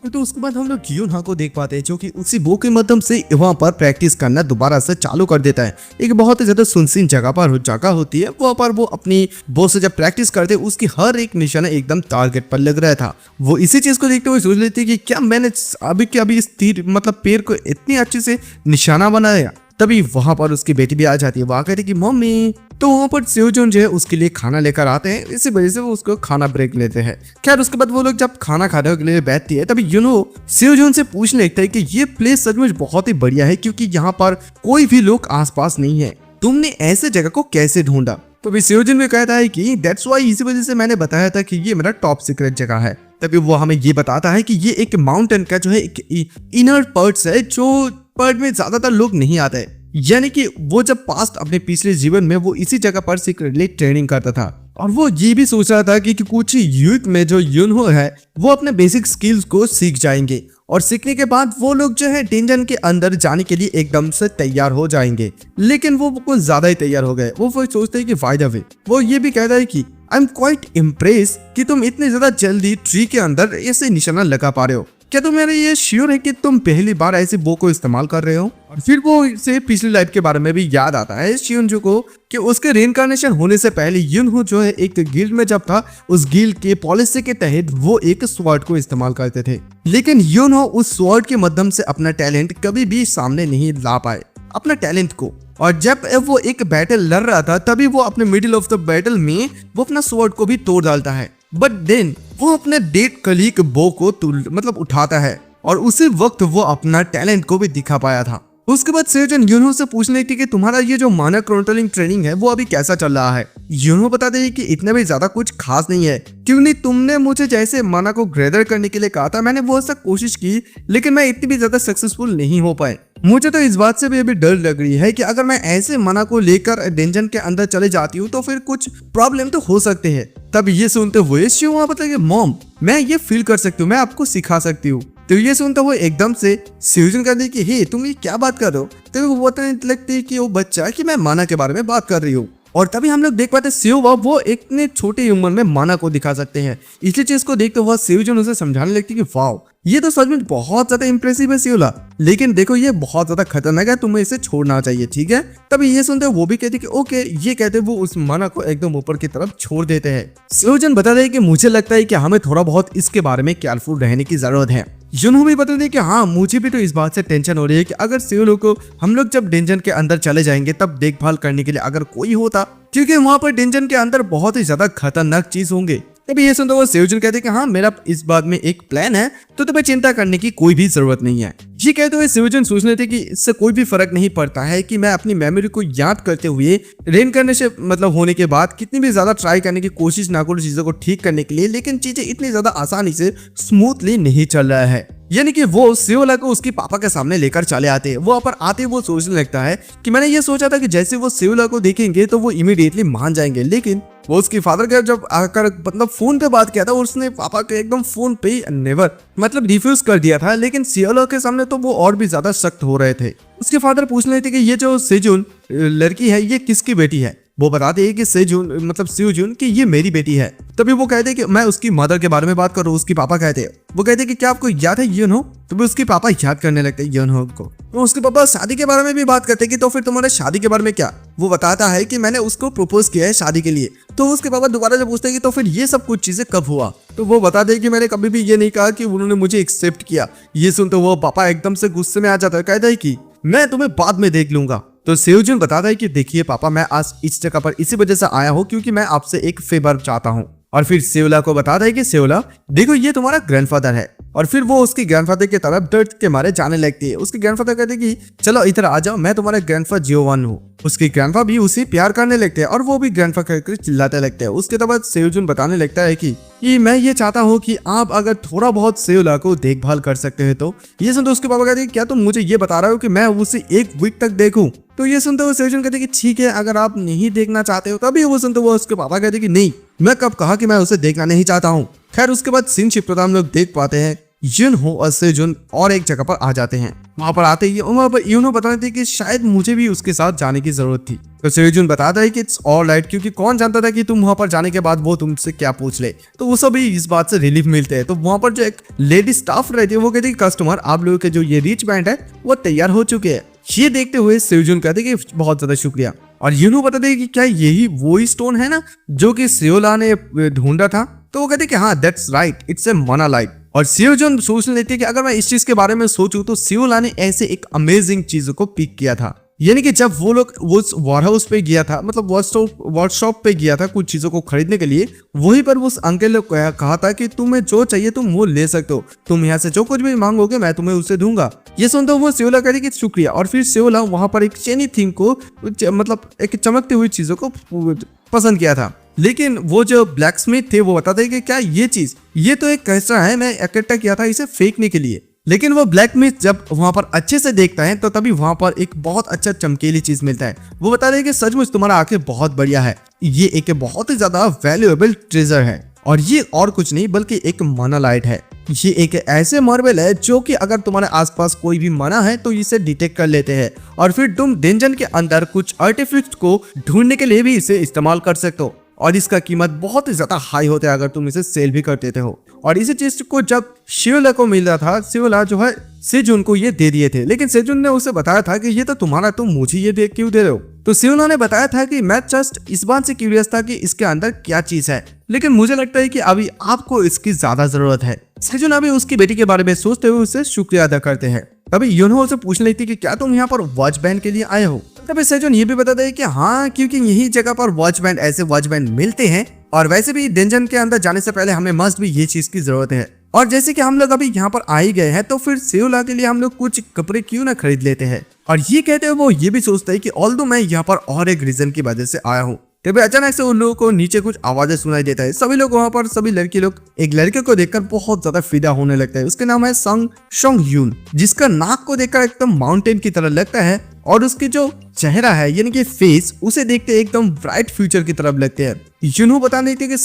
तो उसके बाद हम लोग यूनहा को देख पाते हैं जो कि उसी बो के माध्यम से वहां पर प्रैक्टिस करना दोबारा से चालू कर देता है। एक बहुत ही ज्यादा सुनसान जगह होती है, वहां पर वो अपनी बो से जब प्रैक्टिस करते उसकी हर एक निशाना एकदम टारगेट पर लग रहा था। वो इसी चीज को देखते हुए सोच लेती है कि क्या मैंने अभी इस तीर मतलब पैर को इतनी अच्छे से निशाना बनाया। तभी वहां पर उसकी बेटी भी आ जाती है, वो कहती कि मम्मी। तो वहां पर सेवजून जो है उसके लिए खाना लेकर आते हैं, इसी वजह से वो उसको खाना ब्रेक लेते हैं। खैर उसके बाद वो लोग जब खाना खाने के लिए बैठती है तभी यूनहो सेवजून से पूछने लगता है कि ये प्लेस सचमुच बहुत ही बढ़िया है क्योंकि यहाँ पर कोई भी लोग आसपास नहीं है, तुमने ऐसे जगह को कैसे ढूंढा। तो भी सेवजून भी कहता है कि दैट्स व्हाई, इसी वजह से मैंने बताया था कि ये मेरा टॉप सीक्रेट जगह है। तभी वो हमें ये बताता है कि ये एक माउंटेन का जो है एक इनर पार्ट्स है जो पार्ट में ज्यादातर लोग नहीं आते हैं, यानी कि वो जब पास्ट अपने पिछले जीवन में वो इसी जगह पर सीक्रेटली ट्रेनिंग करता था। और वो ये भी सोच रहा था कि कुछ यूथ में जो यूनहो है वो अपने बेसिक स्किल्स को सीख जाएंगे और सीखने के बाद वो लोग जो है डेंजन के अंदर जाने के लिए एकदम से तैयार हो जाएंगे। लेकिन वो कुछ ज्यादा ही तैयार हो गए। वो सोचते हैं कि बाय द वे वो ये भी कहता है कि आई एम क्वाइट इम्प्रेस कि तुम इतने ज्यादा जल्दी ट्री के अंदर ऐसे निशाना लगा पा रहे हो। क्या तुम मेरे ये श्योर है कि तुम पहली बार ऐसे बो को इस्तेमाल कर रहे हो। और फिर वो इसे पिछली लाइफ के बारे में भी याद आता है शियोनजू को कि उसके रेइनकार्नेशन होने से पहले यूनहो जो है एक गिल्ड में जब था उस गिल्ड के पॉलिसी के तहत वो एक स्वॉर्ड को इस्तेमाल करते थे, लेकिन यूनहो उस स्वॉर्ड के माध्यम से अपना टैलेंट कभी भी सामने नहीं ला पाए अपना टैलेंट को। और जब वो एक बैटल लड़ रहा था तभी वो अपने मिडिल ऑफ द बैटल में वो अपना स्वॉर्ड को भी तोड़ डालता है, बट देन वो अपने डेड कलीग बो को मतलब उठाता है और उसी वक्त वो अपना टैलेंट को भी दिखा पाया था। उसके बाद सेवजन यूनहो से पूछने लगी कि तुम्हारा ये जो माना कंट्रोलिंग ट्रेनिंग है वो अभी कैसा चल रहा है। यूनहो बताते हैं कि इतना भी ज्यादा कुछ खास नहीं है, क्यों नहीं तुमने मुझे जैसे माना को ग्रेदर करने के लिए कहा था, मैंने वो सब कोशिश की लेकिन मैं इतनी भी ज्यादा सक्सेसफुल नहीं हो पाए। मुझे तो इस बात से भी अभी डर लग रही है कि अगर मैं ऐसे मना को लेकर डेंजन के अंदर चले जाती हूँ तो फिर कुछ प्रॉब्लम तो हो सकते हैं। तब ये सुनते हुए शिव बताइए मॉम मैं ये फील कर सकती हूँ, मैं आपको सिखा सकती हूँ। तो ये सुनता हुआ एकदम से सेवजन कहती कि हे तुम ये क्या बात कर रहे हो। तो वो बताने लगती है कि वो बच्चा कि मैं माना के बारे में बात कर रही हूँ और तभी हम लोग देख पाते सेवा वो इतने छोटी उम्र में माना को दिखा सकते हैं। इसी चीज को देखते हुए सेवजन उसे समझाने लगती कि वाओ ये तो सच में बहुत ज्यादा इंप्रेसिव है सियोला, लेकिन देखो ये बहुत ज्यादा खतरनाक है, तुम्हें इसे छोड़ना चाहिए, ठीक है। तभी ये सुनते वो भी कहती कि ओके, ये कहते वो उस माना को एकदम ऊपर की तरफ छोड़ देते हैं। सेवजन बता दे कि मुझे लगता है कि हमें थोड़ा बहुत इसके बारे में केयरफुल रहने की जरूरत है। युनहो भी बता दे कि हाँ मुझे भी तो इस बात से टेंशन हो रही है कि अगर सेवलो को हम लोग जब डेंजन के अंदर चले जाएंगे तब देखभाल करने के लिए अगर कोई होता, क्योंकि वहां पर डेंजन के अंदर बहुत ही ज्यादा खतरनाक चीज होंगे। तभी ये सुनते वो सेवजन कहते कि हाँ मेरा इस बात में एक प्लान है, तो तुम्हें चिंता करने की कोई भी जरूरत नहीं है। ये कहते हुए सेवजन सोचने थे कि इससे कोई भी फर्क नहीं पड़ता है कि मैं अपनी मेमोरी को याद करते हुए रेनकार्नेशन मतलब होने के बाद कितनी भी ज्यादा ट्राई करने की कोशिश ना करूं चीजों को ठीक करने के लिए, लेकिन चीजें इतनी ज्यादा आसानी से स्मूथली नहीं चल रहा है। यानी कि वो सियोला को उसके पापा के सामने लेकर चले आते हैं। वो पर आते वो सोचने लगता है कि मैंने ये सोचा था कि जैसे वो सियोला को देखेंगे तो वो इमीडिएटली मान जाएंगे, लेकिन वो उसकी फादर के जब आकर मतलब फोन पे बात किया था उसने पापा के एकदम फोन पे नेवर मतलब रिफ्यूज कर दिया था, लेकिन सियोला के सामने तो वो और भी ज्यादा सख्त हो रहे थे। उसके फादर पूछ रहे थे कि ये जो सेजुन लड़की है ये किसकी बेटी है। वो बताते हैं कि सेजुन मतलब सियोजुन कि ये मेरी बेटी है। तभी वो कहते हैं कि मैं उसकी मदर के बारे में बात कर रहा हूँ। उसकी पापा कहते हैं, वो कहते हैं कि क्या आपको याद है युनहो। तो उसके पापा याद करने लगते हैं युनहो को। तो उसके पापा शादी के बारे में भी बात करते हैं कि तो फिर तुम्हारे शादी के बारे में क्या। वो बताता है कि मैंने उसको प्रपोज किया है शादी के लिए। तो उसके पापा दोबारा जब पूछते हैं कि तो फिर ये सब कुछ चीजें कब हुआ, तो वो बताते हैं कि मैंने कभी भी ये नहीं कहा कि उन्होंने मुझे एक्सेप्ट किया। ये सुनते वो पापा एकदम से गुस्से में आ जाता है, कहता है कि मैं तुम्हें बाद में देख लूंगा। तो सेवजन बताता है कि देखिए पापा मैं आज इस जगह पर इसी वजह से आया हूँ क्योंकि मैं आपसे एक फेवर चाहता हूँ। और फिर सेवला को बताता है कि सेवला देखो ये तुम्हारा ग्रैंडफादर है। और फिर वो उसके ग्रैंडफादर की तरफ दर्द के मारे जाने लगती है। उसके ग्रैंडफादर कहते हैं कि चलो इधर आ जाओ, मैं तुम्हारा ग्रैंडफा जियोवान हूँ। उसके ग्रैंडफा भी उसे प्यार करने लगते हैं और वो भी ग्रैंडफा कहकर चिल्लाते लगते हैं। उसके बाद सेवजन बताने लगता है कि मैं ये चाहता हूँ कि आप अगर थोड़ा बहुत सेवला को देखभाल कर सकते हैं तो। ये सुनते उसके पापा कहते हैं क्या तुम मुझे ये बता रहे हो कि मैं उसे एक वीक तक देखूं। तो ये सुनते वो सेवजन कहते हैं कि ठीक है अगर आप नहीं देखना चाहते हो। तभी वो सुनते वो उसके पापा कहते हैं कि नहीं, मैं कब कहा कि मैं उसे देखना नहीं चाहता हूँ। खैर उसके बाद सीन शिफ्ट होता हम लोग देख पाते हैं युनहो और सेजुन और एक जगह पर आ जाते हैं। वहां पर आते ही वहां पर युनहो बताते थे कि शायद मुझे भी उसके साथ जाने की जरूरत थी। तो सेजुन बताता है कि इट्स ऑल राइट, क्योंकि कौन जानता था कि तुम वहां पर जाने के बाद वो तुमसे क्या पूछ ले। तो वो सभी इस बात से रिलीफ मिलते हैं। तो वहां पर जो एक लेडी स्टाफ रहती है वो कहती है कि कस्टमर आप लोगों के जो ये रिच बैंड है वो तैयार हो चुके हैं। ये देखते हुए सेजुन कहते कि बहुत ज्यादा शुक्रिया। और युनहो बताते कि क्या यही वो ही स्टोन है ना जो कि सियोला ने ढूंढा था। तो वो कहते कि हाँ दैट्स राइट, इट्स ए मोनालाइट। और सेवजन सोचने लगती है कि अगर मैं इस चीज के बारे में सोचूं तो सियोला ने ऐसे एक अमेजिंग चीज को पिक किया था। यानी कि जब वो लोग उस वॉरहाउस पे गया था मतलब वर्कशॉप पे गया था कुछ चीजों को खरीदने के लिए, वहीं पर उस अंकल ने कहा था कि तुम्हें जो चाहिए तुम वो ले सकते हो, तुम यहाँ से जो कुछ भी मांगोगे मैं तुम्हें उसे दूंगा। ये सुनते वो सियोला कह रही कि शुक्रिया। और फिर सियोला वहां पर एक चेनी थिंग को मतलब एक चमकती हुई चीजों को पसंद किया था। लेकिन वो जो ब्लैक स्मिथ थे वो बताते हैं कि क्या ये चीज ये तो एक कैसा है, मैं इकट्ठा किया था इसे फेंकने के लिए। लेकिन वो ब्लैक स्मिथ जब वहां पर अच्छे से देखता है तो तभी वहां पर एक बहुत अच्छा चमकीली चीज मिलता है। वो बता रहे हैं कि सचमुच तुम्हारा आंखें बहुत बढ़िया है, ये एक बहुत ही ज्यादा वैल्यूएबल ट्रेजर है और ये और कुछ नहीं बल्कि एक मोनालाइट है। ये एक ऐसे मार्बल है जो कि अगर तुम्हारे आसपास कोई भी मना है तो इसे डिटेक्ट कर लेते हैं और फिर तुम डेंजन के अंदर कुछ आर्टिफैक्ट को ढूंढने के लिए भी इसे इस्तेमाल कर सकते हो। और इसका कीमत बहुत ही ज्यादा हाई होता है अगर तुम इसे सेल भी कर देते हो। और इसी चीज को जब शिवला को मिल रहा था, शिवला जो है सेजुन को ये दे दिए थे, लेकिन सेजुन ने उसे बताया था कि ये तो तुम्हारा, तुम मुझे ये दे क्यों दे रहे हो। तो शिवला ने बताया था कि मैं जस्ट इस बात से क्यूरियस था कि इसके अंदर क्या चीज है, लेकिन मुझे लगता है कि अभी आपको इसकी ज्यादा जरूरत है। सेजुन अभी उसकी बेटी के बारे में सोचते हुए उसे शुक्रिया अदा करते हैं। तभी युनहो से पूछने लगती कि क्या तुम यहाँ पर वॉच बैंड के लिए आए हो। तभी सेजुन ये भी बताता है कि हाँ, क्योंकि यही जगह पर वॉच बैंड ऐसे वॉच बैंड मिलते हैं और वैसे भी डेंजन के अंदर जाने से पहले हमें मस्ट भी ये चीज की जरूरत है। और जैसे कि हम लोग अभी यहाँ पर आ ही गए हैं तो फिर सियोला के लिए हम लोग कुछ कपड़े क्यों ना खरीद लेते हैं। और ये कहते हुए वो ये भी सोचता है कि ऑल्दो मैं यहाँ पर और एक रीजन की वजह से आया हूँ। तभी अचानक से उन लोगों को नीचे कुछ आवाजें सुनाई देता है। सभी लोग वहां पर सभी लड़की लोग एक लड़के को देखकर बहुत ज्यादा फिदा होने लगता है। उसके नाम है सोंग यून, जिसका नाक को देखकर एकदम माउंटेन की तरह लगता है और उसकी जो चेहरा है यानी कि फेस उसे देखते एकदम ब्राइट फ्यूचर की तरफ लगते हैं। यूनहो बता देती है कि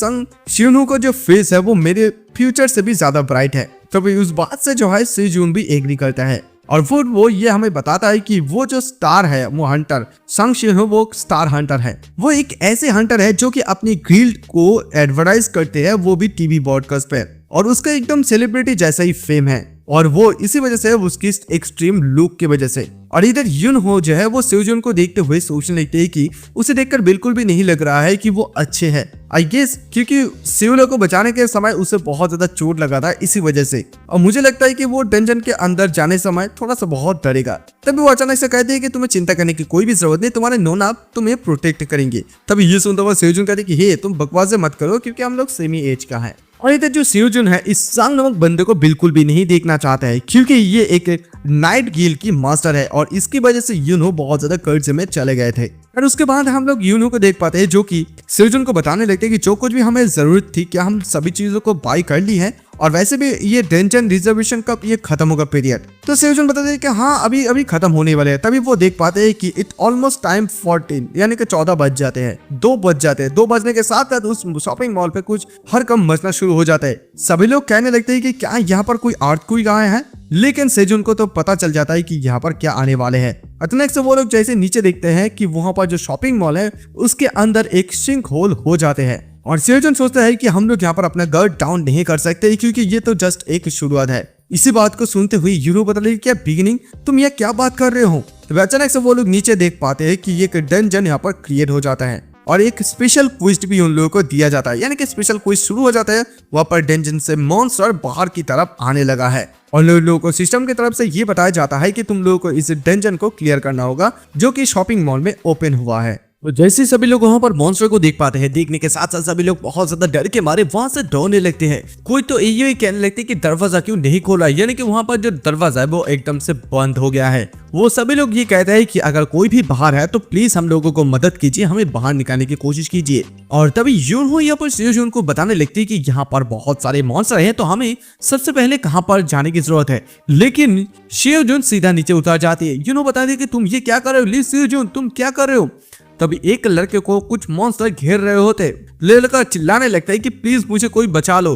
शिवनू को जो फेस है वो मेरे फ्यूचर से भी ज्यादा ब्राइट है। तभी उस बात से जो है सेजुन भी एग्री करता है और वो ये हमें बताता है कि वो जो स्टार है, वो हंटर संग शिहो, वो स्टार हंटर है। वो एक ऐसे हंटर है जो कि अपनी गिल्ड को एडवर्टाइज करते हैं, वो भी टीवी ब्रॉडकास्ट पे, और उसका एकदम सेलिब्रिटी जैसा ही फेम है, और वो इसी वजह से उसकी एक्सट्रीम लुक की वजह से। और इधर यून हो जो है वो सेजोन को देखते हुए सोचने लगते हैं कि उसे देखकर बिल्कुल भी नहीं लग रहा है कि वो अच्छे हैं। आई गेस क्योंकि सेउलो को बचाने के समय उसे बहुत ज्यादा चोट लगा था, इसी वजह से। और मुझे लगता है कि वो डंजन के अंदर जाने समय थोड़ा सा बहुत डरेगा। तभी वो अचानक से कहते हैं कि तुम्हें चिंता करने की कोई भी जरूरत नहीं, तुम्हारे नोना तुम्हें प्रोटेक्ट करेंगे। तभी ये सुनता हुआ सेजोन कहते कि हे तुम बकवास मत करो, क्योंकि हम लोग सेमी एज का है। और इधर जो सेजोन है इस सांग नामक बंदे को बिल्कुल भी नहीं देखना चाहता है, क्योंकि ये एक नाइट गिल्ड की मास्टर है, और इसकी वजह से यूनो बहुत ज्यादा कर्ज में चले गए थे। और उसके बाद हम लोग यूनो को देख पाते हैं जो कि सेजोन को बताने लगते हैं कि जो कुछ भी हमें जरूरत थी, क्या हम सभी चीजों को बाय कर ली है, और वैसे भी ये डेंजन रिजर्वेशन कब ये खत्म होगा पीरियड। तो सेजोन बताते हैं कि हाँ अभी अभी खत्म होने वाले हैं। तभी वो देख पाते हैं कि इट ऑलमोस्ट टाइम 14 यानी कि 14 बज जाते हैं, 2 बज जाते हैं। 2 बजने के साथ साथ उस शॉपिंग मॉल पे कुछ हड़कंप मचना शुरू हो जाता है। सभी लोग कहने लगते हैं कि क्या यहाँ पर कोई अर्थक्वेक आया है, लेकिन सेजोन को तो पता चल जाता है कि यहाँ पर क्या आने वाले हैं। अचानक से वो लोग जैसे नीचे देखते हैं कि वहां पर जो शॉपिंग मॉल है उसके अंदर एक सिंक होल हो जाते हैं, और सेजोन सोचता है कि हम लोग यहाँ पर अपना गार्ड डाउन नहीं कर सकते, क्योंकि ये तो जस्ट एक शुरुआत है। इसी बात को सुनते हुए यूरो बता रही क्या बिगिनिंग, तुम ये क्या बात कर रहे हो। तो अचानक से वो लोग नीचे देख पाते हैं कि एक डंजन यहाँ पर क्रिएट हो जाता है, और एक स्पेशल क्विज भी उन लोगों को दिया जाता है, यानी कि स्पेशल क्विज शुरू हो जाता है। वहां पर डंजन से मॉन्स्टर बाहर की तरफ आने लगा है, और लोगों को सिस्टम की तरफ से ये बताया जाता है कि तुम लोगों को इस डंजन को क्लियर करना होगा, जो कि शॉपिंग मॉल में ओपन हुआ है। तो जैसे सभी लोग वहां पर मॉन्स्टर को देख पाते हैं, देखने के साथ साथ सभी लोग बहुत ज्यादा डर के मारे वहां से दौड़ने लगते हैं। कोई तो ये कहने लगते हैं कि दरवाजा क्यों नहीं खोला, यानी कि वहां पर जो दरवाजा है वो एकदम से बंद हो गया है। वो सभी लोग ये कहते हैं कि अगर कोई भी बाहर है तो प्लीज हम लोगों को मदद कीजिए, हमें बाहर निकालने की कोशिश कीजिए। और तभी यूनहो यहाँ पर सेजोन को बताने लगती है कि यहाँ पर बहुत सारे मॉन्स्टर हैं, तो हमें सबसे पहले कहाँ पर जाने की जरूरत है। लेकिन सेजोन सीधा नीचे उतर जाती है। यूनहो बताती है कि तुम ये क्या कर रहे हो, सेजोन तुम क्या कर रहे हो। तभी एक लड़के को कुछ मॉन्स्टर घेर रहे होते, लड़का चिल्लाने लगता है कि प्लीज मुझे कोई बचा लो।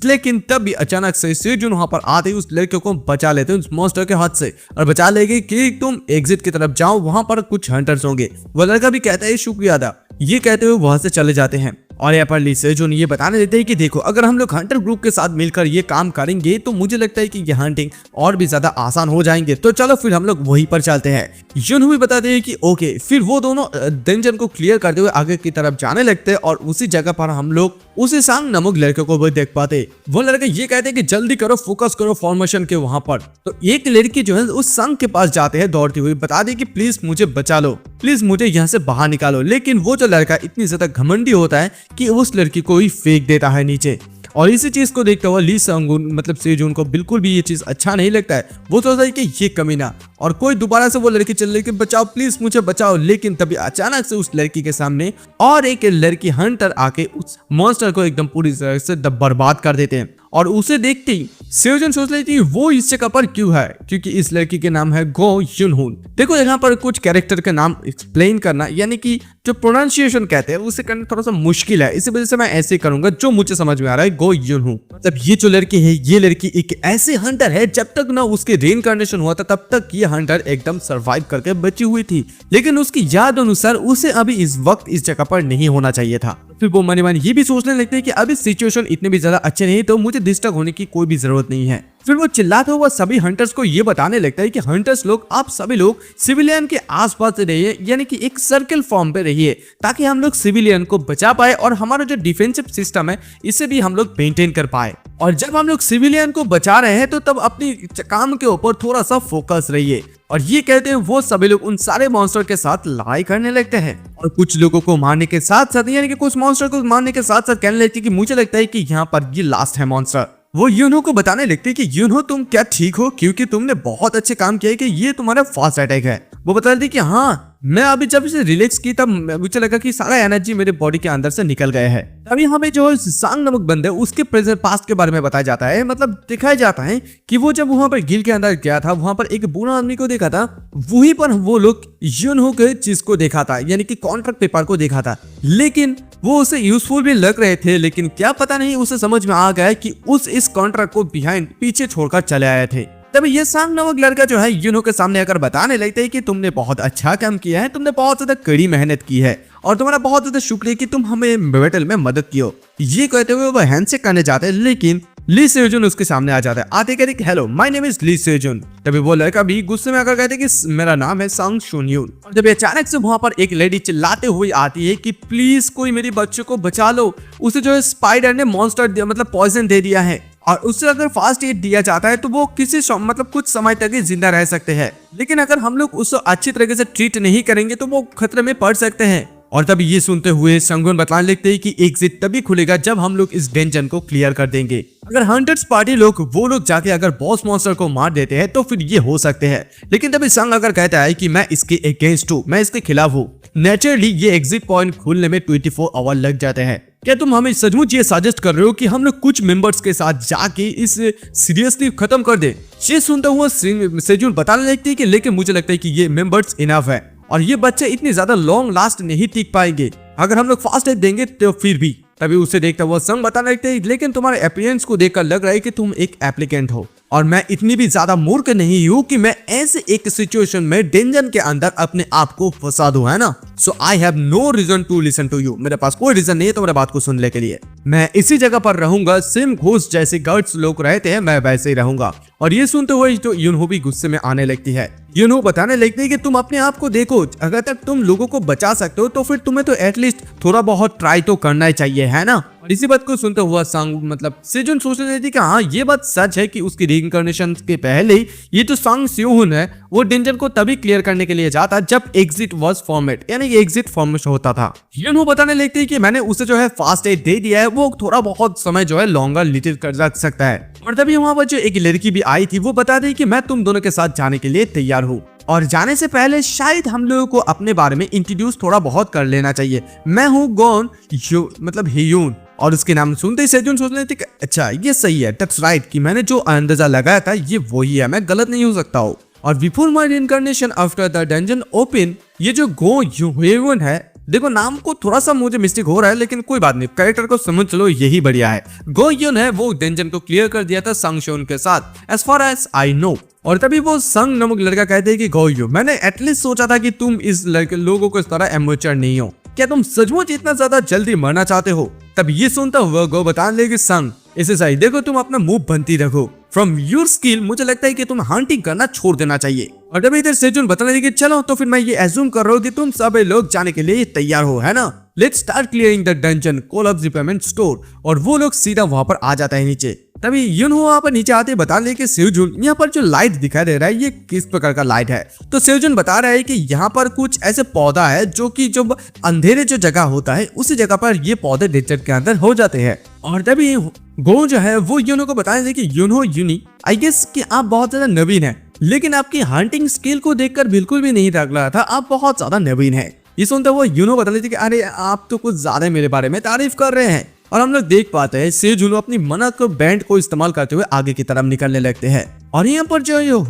लेकिन तभी अचानक से सेजोन वहां पर आते ही उस लड़के को बचा लेते हैं उस मॉन्स्टर के हाथ से, और बचा लेंगे कि तुम एग्जिट की तरफ जाओ, वहां पर कुछ हंटर्स होंगे। वो लड़का भी कहता है शुक्रिया अदा, ये कहते हुए वहां से चले जाते हैं। और यहाँ पर सेजोन ये बताने देते हैं कि देखो अगर हम लोग हंटर ग्रुप के साथ मिलकर ये काम करेंगे तो मुझे लगता है कि ये हंटिंग और भी ज्यादा आसान हो जाएंगे, तो चलो फिर हम लोग वहीं पर चलते हैं। यूनहो भी बताते हैं कि ओके। फिर वो दोनों डंजन को क्लियर करते हुए आगे की तरफ जाने लगते हैं, और उसी जगह पर हम लोग उसी सांग नामक लड़के को भी देख पाते। वो लड़के ये कहते हैं कि जल्दी करो, फोकस करो फॉर्मेशन के वहां पर। तो एक लड़की जो है उस सांग के पास जाते हैं दौड़ती हुई, बता दी कि प्लीज मुझे बचा लो, प्लीज मुझे यहाँ से बाहर निकालो। लेकिन वो जो लड़का इतनी ज्यादा घमंडी होता है कि उस लड़की को ही फेंक देता है नीचे। और इसी चीज को देखते हुए ली संगुन मतलब सेजोन को बिल्कुल भी ये चीज अच्छा नहीं लगता है। वो सोचता है कि ये कमीना, और कोई दोबारा से वो लड़की चल रही कि बचाओ प्लीज मुझे बचाओ। लेकिन तभी अचानक से उस लड़की के सामने और एक लड़की हंटर आके उस मॉन्स्टर को एकदम पूरी तरह से बर्बाद कर देते हैं। और उसे देखते ही सेजोन सोच लेती है वो इस जगह पर क्यों है, क्योंकि इस लड़की के नाम है गो यूनहून। देखो यहाँ पर कुछ कैरेक्टर का नाम एक्सप्लेन करना यानी कि जो प्रोनाउंसिएशन कहते हैं उसे करना थोड़ा सा मुश्किल है, इसी वजह से मैं ऐसे करूंगा जो मुझे समझ में आ रहा है। गो यूनहून मतलब ये जो लड़की है, ये लड़की एक ऐसे हंटर है जब तक ना उसके रेइनकार्नेशन हुआ था तब तक ये हंटर एकदम सरवाइव करके बची हुई थी, लेकिन उसकी याद अनुसार उसे अभी इस वक्त इस जगह पर नहीं होना चाहिए था। फिर वो मनी मन ये भी सोचने लगते हैं कि अभी सिचुएशन इतने भी ज्यादा अच्छे नहीं, तो मुझे डिस्टर्ब होने की कोई भी जरूरत नहीं है। फिर वो चिल्लाता हुआ सभी हंटर्स को ये बताने लगता है कि हंटर्स लोग, आप सभी लोग सिविलियन के आसपास रहिए, यानी कि एक सर्कल फॉर्म पे रहिए, ताकि हम लोग सिविलियन को बचा पाए और हमारा जो डिफेंसिव सिस्टम है इसे भी हम लोग मेंटेन कर पाए। और जब हम लोग सिविलियन को बचा रहे हैं तो तब अपनी काम के ऊपर थोड़ा सा फोकस रहिए। और ये कहते हैं वो सभी लोग उन सारे मॉन्स्टर के साथ लड़ाई करने लगते हैं, और कुछ लोगों को मारने के साथ साथ यानी कि कुछ मॉन्स्टर को मारने के साथ साथ कहने लगते हैं कि मुझे लगता है कि यहाँ पर ये लास्ट है मॉन्स्टर। वो यूनहो को बताने लगते हैं कि यूनहो तुम क्या ठीक हो, क्योंकि तुमने बहुत अच्छे काम किया है कि ये तुम्हारा फास्ट अटैक है। वो बता रही थी कि हाँ मैं अभी जब इसे रिलैक्स की तब मुझे लगा कि सारा एनर्जी मेरे बॉडी के अंदर से निकल गया है। तभी हमें जो सांग नामक बंदे उसके प्रेजेंट पास्ट के बारे में बताया जाता है, मतलब दिखाया जाता है कि वो जब वहां पर गिल के अंदर गया था वहां पर एक बूढ़ा आदमी को देखा था, वहीं पर वो लोग यूनहो के चीज को देखा था, यानी कि कॉन्ट्रैक्ट पेपर को देखा था। लेकिन वो उसे यूजफुल भी लग रहे थे, लेकिन क्या पता नहीं उसे समझ में आ गया कि इस कॉन्ट्रैक्ट को बिहाइंड पीछे छोड़कर चले आए थे। तभी ये सांग नामक लड़का जो है यूनो के सामने आकर बताने लगते है कि तुमने बहुत अच्छा काम किया है, तुमने बहुत ज्यादा कड़ी मेहनत की है और तुम्हारा बहुत ज्यादा शुक्रिया कि तुम हमें बैटल में मदद की हो। ये कहते हुए वो हैंडशेक करने जाते हैं, लेकिन ली सेजुन उसके सामने आ जाता है। आते कहते हेलो माय नेम इज ली सेजुन। तभी वो लड़का भी गुस्से में आकर कहते कि मेरा नाम है सांग शुनयून। और जब अचानक से वहां पर एक लेडी चिल्लाते हुए आती है कि प्लीज कोई मेरे बच्चे को बचा लो, उसे जो है स्पाइडर ने मॉन्स्टर मतलब पॉइजन दे दिया है और उससे अगर फास्ट एड दिया जाता है तो वो किसी मतलब कुछ समय तक ही जिंदा रह सकते हैं, लेकिन अगर हम लोग उसको अच्छी तरीके से ट्रीट नहीं करेंगे तो वो खतरे में पड़ सकते हैं। और तभी ये सुनते हुए संगुन बताने लगते हैं कि एग्जिट तभी खुलेगा जब हम लोग इस डेंजन को क्लियर कर देंगे। अगर हंटर्स पार्टी लोग वो लोग जाके अगर बॉस मॉन्स्टर को मार देते हैं तो फिर ये हो सकते हैं, लेकिन तभी संग अगर कहता है कि मैं इसके अगेंस्ट हूँ, मैं इसके खिलाफ हूँ, नेचुरली ये एग्जिट पॉइंट खुलने में 24 आवर लग जाते हैं। क्या तुम हमें सचमुच ये सजेस्ट कर रहे हो कि हम लोग कुछ मेंबर्स के साथ जाके इस सीरियसली खत्म कर दे? ये सुनता हुआ सेजुन बताने लगती है कि लेकिन मुझे लगता है कि ये मेंबर्स इनफ है और ये बच्चे इतनी ज्यादा लॉन्ग लास्ट नहीं टिक पाएंगे, अगर हम लोग फास्ट एड देंगे तो फिर भी। तभी उसे देखता हुआ संग बताने लगते हैं लेकिन तुम्हारे अपीयरेंस को देखकर लग रहा है कि तुम एक एप्लीकेंट हो और मैं इतनी भी ज्यादा मूर्ख नहीं हूँ कि मैं ऐसे एक सिचुएशन में डेंजन के अंदर अपने आप को फंसा दूं, है ना। So I have no reason to listen to you. मेरे पास कोई रीजन नहीं है तुम्हारे बात को सुनने के लिए। मैं इसी जगह पर रहूंगा, सेम घोस्ट जैसे गार्ड्स लोग रहते हैं मैं वैसे ही रहूंगा। और ये सुनते हुए तो यूनहो भी गुस्से में आने लगती है। यूनहो बताने लगती है कि तुम अपने आप को देखो, अगर तक तुम लोगों को बचा सकते हो तो फिर तुम्हें तो एटलीस्ट थोड़ा बहुत ट्राई तो करना ही चाहिए, है ना। और इसी बात को सुनते हुआ सांग मतलब सेजुन सोचने लगती है कि हाँ ये बात सच है कि उसकी रीइंकार्नेशन के पहले ही ये तो सांग स्यूहुन है, वो डेंजन को तभी क्लियर करने के लिए जाता जब एग्जिट वाज फॉर्मेट, यानी कि एग्जिट फॉर्मेट होता था। यूनहो बताने लगती है कि मैंने उसे जो है फास्ट एड दे दिया है, वो थोड़ा बहुत समय जो है लॉन्गर लिटिल कर रख सकता है। और तभी वहां पर जो एक लड़की भी आई थी वो बता दी कि मैं तुम दोनों के साथ जाने के लिए तैयार हूँ और जाने से पहले शायद हम लोगों को अपने बारे में इंट्रोड्यूस थोड़ा बहुत कर लेना चाहिए। मैं हूँ गॉन मतलब हियून। और उसके नाम सुनते ही सेजुन सोचने लगती कि अच्छा ये सही है, दैट्स राइट, कि मैंने जो अंदाजा लगाया था ये वही है, मैं गलत नहीं हो सकता हूँ। और before my reincarnation after the dungeon open, ये जो गो ह्यून है, देखो नाम को थोड़ा सा मुझे मिस्टेक हो रहा है लेकिन कोई बात नहीं, कैरेक्टर को समझ चलो यही बढ़िया है। गो ह्यून है वो डेंजन को क्लियर कर दिया था संग शोन के साथ as far as I know. और तभी वो संग नामक लड़का कहते हैं कि गो ह्यू, मैंने एटलीस्ट सोचा था कि तुम इस लड़के लोगों को इस तरह एमेच्योर नहीं हो, क्या तुम सचमुच इतना ज्यादा जल्दी मरना चाहते हो? तब ये सुनता हुआ गो बताने लगे संग इसे सही देखो, तुम अपना मुंह बनती रखो, फ्रॉम योर स्किल मुझे लगता है कि तुम हंटिंग करना छोड़ देना चाहिए। और तभी इधर सेजुन बताने लगे चलो तो फिर मैं ये एज्यूम कर रहा हूँ कि तुम सब लोग जाने के लिए तैयार हो, है ना। Let's start clearing the dungeon call of repayment store. और वो लोग सीधा वहां पर आ जाता है नीचे। तभी यूनहो वहां पर नीचे आते बता ले कि सेजुन यहाँ पर जो लाइट दिखाई दे रहा है ये किस प्रकार का लाइट है। तो सेजुन बता रहा है कि यहाँ पर कुछ ऐसे पौधा है जो कि जब अंधेरे जो जगह होता है उसी जगह पर ये पौधे डेजर्ट के अंदर हो जाते हैं। और तभी गो जो है वो यूनो को बताने लगे कि यूनो यूनी आई गेस कि आप बहुत ज्यादा नवीन है, लेकिन आपकी हंटिंग स्किल को देखकर बिल्कुल भी नहीं लग रहा था आप बहुत ज्यादा नवीन है। ये सुनते हुए यूनो बता लेते कि अरे आप तो कुछ ज्यादा मेरे बारे में तारीफ कर रहे हैं। और हम लोग देख पाते हैं सेजुन अपनी मनक बैंड को इस्तेमाल करते हुए आगे की तरफ निकलने लगते हैं। और यहाँ पर जो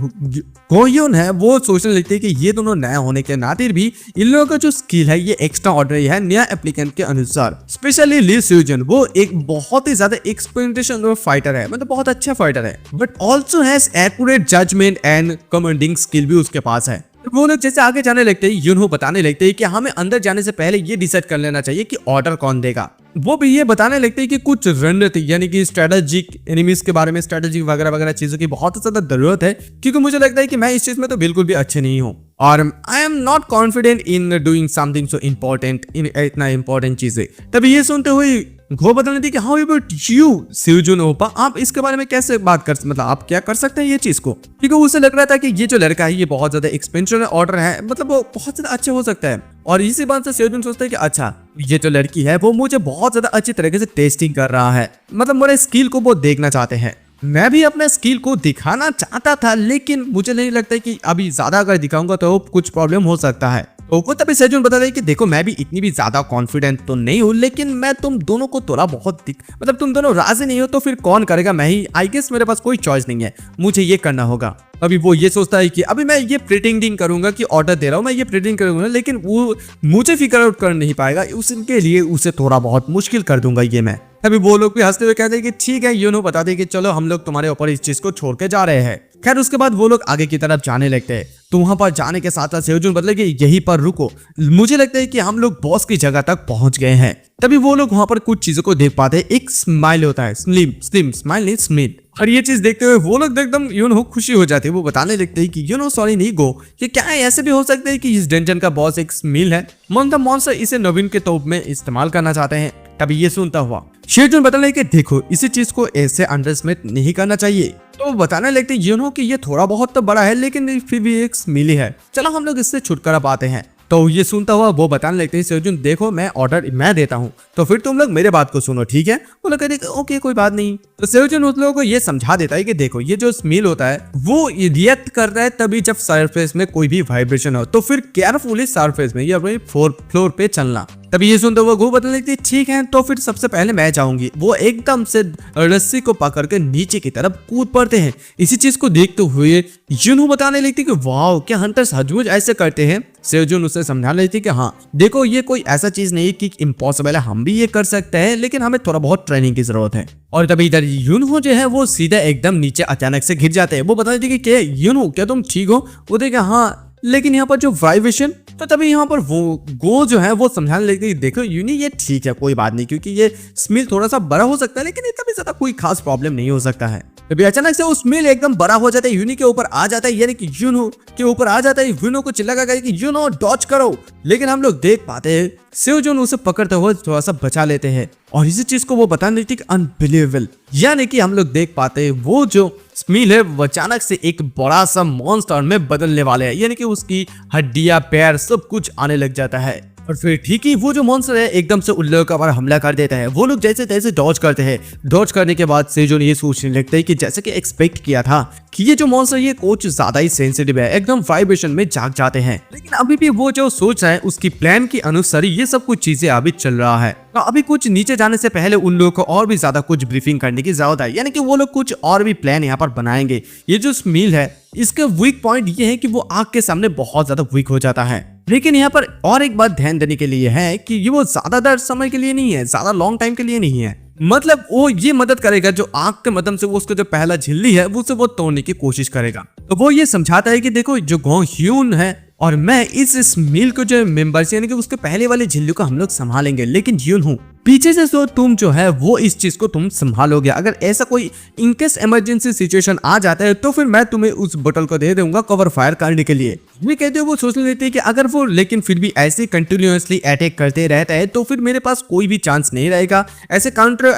गोयोन है वो सोचने लगते हैं कि ये दोनों नया होने के नाते भी इन लोगों का जो स्किल है ये एक्स्ट्रा ऑर्डिनरी है नया एप्लीकेंट के अनुसार। स्पेशली ली सेजुन वो एक बहुत ही ज्यादा एक्सपेरिमेंटेशन फाइटर है, मतलब बहुत अच्छा फाइटर है, but also has accurate judgement and commanding skill भी उसके पास है। वो लोग जैसे आगे जाने लगते हैं यूनहो बताने लगते हैं कि हमें अंदर जाने से पहले ये डिसाइड कर लेना चाहिए कि ऑर्डर कौन देगा। वो भी ये बताने लगते हैं कि कुछ रणनीति यानी कि स्ट्रेटेजिक एनिमीज के बारे में स्ट्रेटेजिक वगैरह वगैरह चीजों की बहुत ज्यादा जरूरत है, क्योंकि मुझे लगता है कि मैं इस चीज में तो बिल्कुल भी अच्छे नहीं हूँ और I am not confident in doing something so important in इतना इम्पोर्टेंट चीजें। तभी ये सुनते हुए घो बताने दी कि हाउ अबाउट यू सेजुन ओपा, आप इसके बारे में कैसे बात कर मतलब आप क्या कर सकते हैं ये चीज को, क्योंकि उसे लग रहा था कि ये जो लड़का है ये बहुत ज्यादा एक्सपेंसिव ऑर्डर है, मतलब वो बहुत ज्यादा अच्छा हो सकता है। और इसी बात से सेजुन सोचता है कि अच्छा ये जो लड़की है वो मुझे बहुत ज्यादा अच्छी तरीके से टेस्टिंग कर रहा है, मतलब मेरे स्किल को वो देखना चाहते हैं। मैं भी अपने स्किल को दिखाना चाहता था लेकिन मुझे नहीं लगता कि अभी ज्यादा अगर दिखाऊंगा तो कुछ प्रॉब्लम हो सकता है। तो तभी सेजुन बता रहे कि देखो मैं भी इतनी भी ज्यादा कॉन्फिडेंट तो नहीं हूँ, लेकिन मैं तुम दोनों को थोड़ा बहुत मतलब तुम दोनों राजी नहीं हो तो फिर कौन करेगा, मैं ही, आई गेस मेरे पास कोई चॉइस नहीं है, मुझे ये करना होगा। अभी वो ये सोचता है कि अभी मैं ये प्रिटेंडिंग करूंगा कि ऑर्डर दे रहा हूँ, मैं ये प्रिटेंडिंग करूंगा, लेकिन वो मुझे फिगर आउट कर नहीं पाएगा, उसके लिए उसे थोड़ा बहुत मुश्किल कर दूंगा ये मैं। तभी वो लोग भी हंसते हुए कहते हैं कि ठीक है यूनो बता दे कि चलो हम लोग तुम्हारे ऊपर इस चीज को छोड़ के जा रहे हैं। खैर उसके बाद वो लोग आगे की तरफ जाने लगते हैं। तो वहां पर जाने के साथ साथ सेओजून बदले कि यहीं पर रुको, मुझे लगता है कि हम लोग बॉस की जगह तक पहुंच गए हैं। तभी वो लोग वहां पर कुछ चीजों को देख पाते हैं। एक स्माइल होता है, स्लिम स्माइल नहीं स्मिल, और ये चीज देखते हुए वो लोग एकदम खुशी हो जाती है। वो बताने लगते हैं कि सॉरी नहीं गो, ये क्या है, ऐसे भी हो सकता है कि इस डंजन का बॉस एक स्मिल है, मॉन्स्टर इसे नवीन के तौर में इस्तेमाल करना चाहते हैं। तभी ये सुनता हुआ सेओजून बताने लगे कि देखो इसी चीज को ऐसे अंडरएस्टिमेट नहीं करना चाहिए। तो वो बताने लगते कि ये थोड़ा बहुत तो बड़ा है लेकिन फिर भी एक स्मिल ही है, चलो हम लोग इससे छुटकारा पाते हैं। तो ये सुनता हुआ वो बताने लगते हैं सेओजून देखो मैं ऑर्डर मैं देता हूँ तो फिर तुम लोग मेरे बात को सुनो, ठीक है। वो लोग कहते हैं ओके कोई बात नहीं। तो सेओजून उस लोगों को ये समझा देता है कि देखो ये जो स्मिल होता है वो रिएक्ट करता है तभी जब सरफेस में कोई भी वाइब्रेशन हो, तो फिर केयरफुली सरफेस में या फ्लोर पे चलना। तभी ये सुनते हुए वो बताने लगती है ठीक है तो फिर सबसे पहले मैं जाऊंगी। वो एकदम से रस्सी को पकड़ के नीचे की तरफ कूद पड़ते हैं। इसी चीज को देखते हुए यूनो बताने लगती कि वाह क्या हंटर्स सचमुच ऐसे करते हैं। सेओजून उसे समझाने लगती कि हाँ देखो ये कोई ऐसा चीज नहीं कि इम्पॉसिबल है, हम भी ये कर सकते हैं लेकिन हमें थोड़ा बहुत ट्रेनिंग की जरूरत है। और तभी इधर यूनो जो है वो सीधा एकदम नीचे अचानक से गिर जाते हैं। वो बताने लगती कि यूनो क्या तुम ठीक हो? वो देखे हाँ लेकिन यहाँ पर जो वाइब्रेशन। तो तभी यहाँ पर वो गो जो है वो समझाने लगती है देखो यूनी ये ठीक है कोई बात नहीं, क्योंकि ये स्मिल थोड़ा सा बड़ा हो सकता है लेकिन इतना भी ज्यादा कोई खास प्रॉब्लम नहीं हो सकता है। तभी अचानक से वो स्मिल एकदम बड़ा हो जाता है, यूनी के ऊपर आ जाता है, यानी कि यूनो के ऊपर आ जाता है। यूनो को चिल्ला कि यूनो डॉज करो, लेकिन हम लोग देख पाते हैं सेओजून उसे पकड़ते हुए थोड़ा सा बचा लेते हैं। और इसी चीज को वो बताने लगती है अनबिलीवेबल, यानी कि हम लोग देख पाते हैं वो जो स्मिल है वो अचानक से एक बड़ा सा मॉन्स्टर में बदलने वाले है, यानी कि उसकी हड्डियां पैर सब कुछ आने लग जाता है। और फिर ठीक ही वो जो मॉन्स्टर है एकदम से उन लोगों पर हमला कर देता है। वो लोग जैसे तैसे डॉज करते हैं। डॉज करने के बाद सेओजून ये सोचने लगता है कि जैसे कि एक्सपेक्ट किया था कि ये जो मॉन्स्टर ये कुछ ज्यादा ही सेंसिटिव है, एकदम वाइब्रेशन में जाग जाते हैं। लेकिन अभी भी वो जो सोच रहा है उसकी प्लान के अनुसार ये सब कुछ चीजें अभी चल रहा है। तो अभी कुछ नीचे जाने से पहले उन लोगों को और भी ज्यादा कुछ ब्रीफिंग करने की जरूरत है, यानी कि वो लोग कुछ और भी प्लान यहाँ पर बनाएंगे। ये जो स्मिल है इसका वीक पॉइंट ये है कि वो आग के सामने बहुत ज्यादा वीक हो जाता है। लेकिन यहाँ पर और एक बात ध्यान देने के लिए है कि ये वो ज्यादातर समय के लिए नहीं है, ज्यादा लॉन्ग टाइम के लिए नहीं है। मतलब वो ये मदद करेगा जो आग के मदद से वो उसका जो पहला झिल्ली है उसे वो तोड़ने की कोशिश करेगा। तो वो ये समझाता है कि देखो जो गो ह्यून है और मैं इस स्मिल को जो मेंबर्स यानी कि उसके पहले वाले झिल्ली को हम लोग संभालेंगे, लेकिन ह्यून हूँ पीछे से तो तुम जो है वो इस चीज को तुम संभालोगे। अगर ऐसा कोई इनकेस इमरजेंसी सिचुएशन आ जाता है तो फिर मैं तुम्हें उस बोतल को दे दूंगा कवर फायर करने के लिए। वे कहते हो वो सोचने लेते हैं कि अगर वो लेकिन फिर भी ऐसे कंटिन्यूअसली अटैक करते रहता है तो फिर मेरे पास कोई भी चांस नहीं रहेगा। ऐसे काउंटर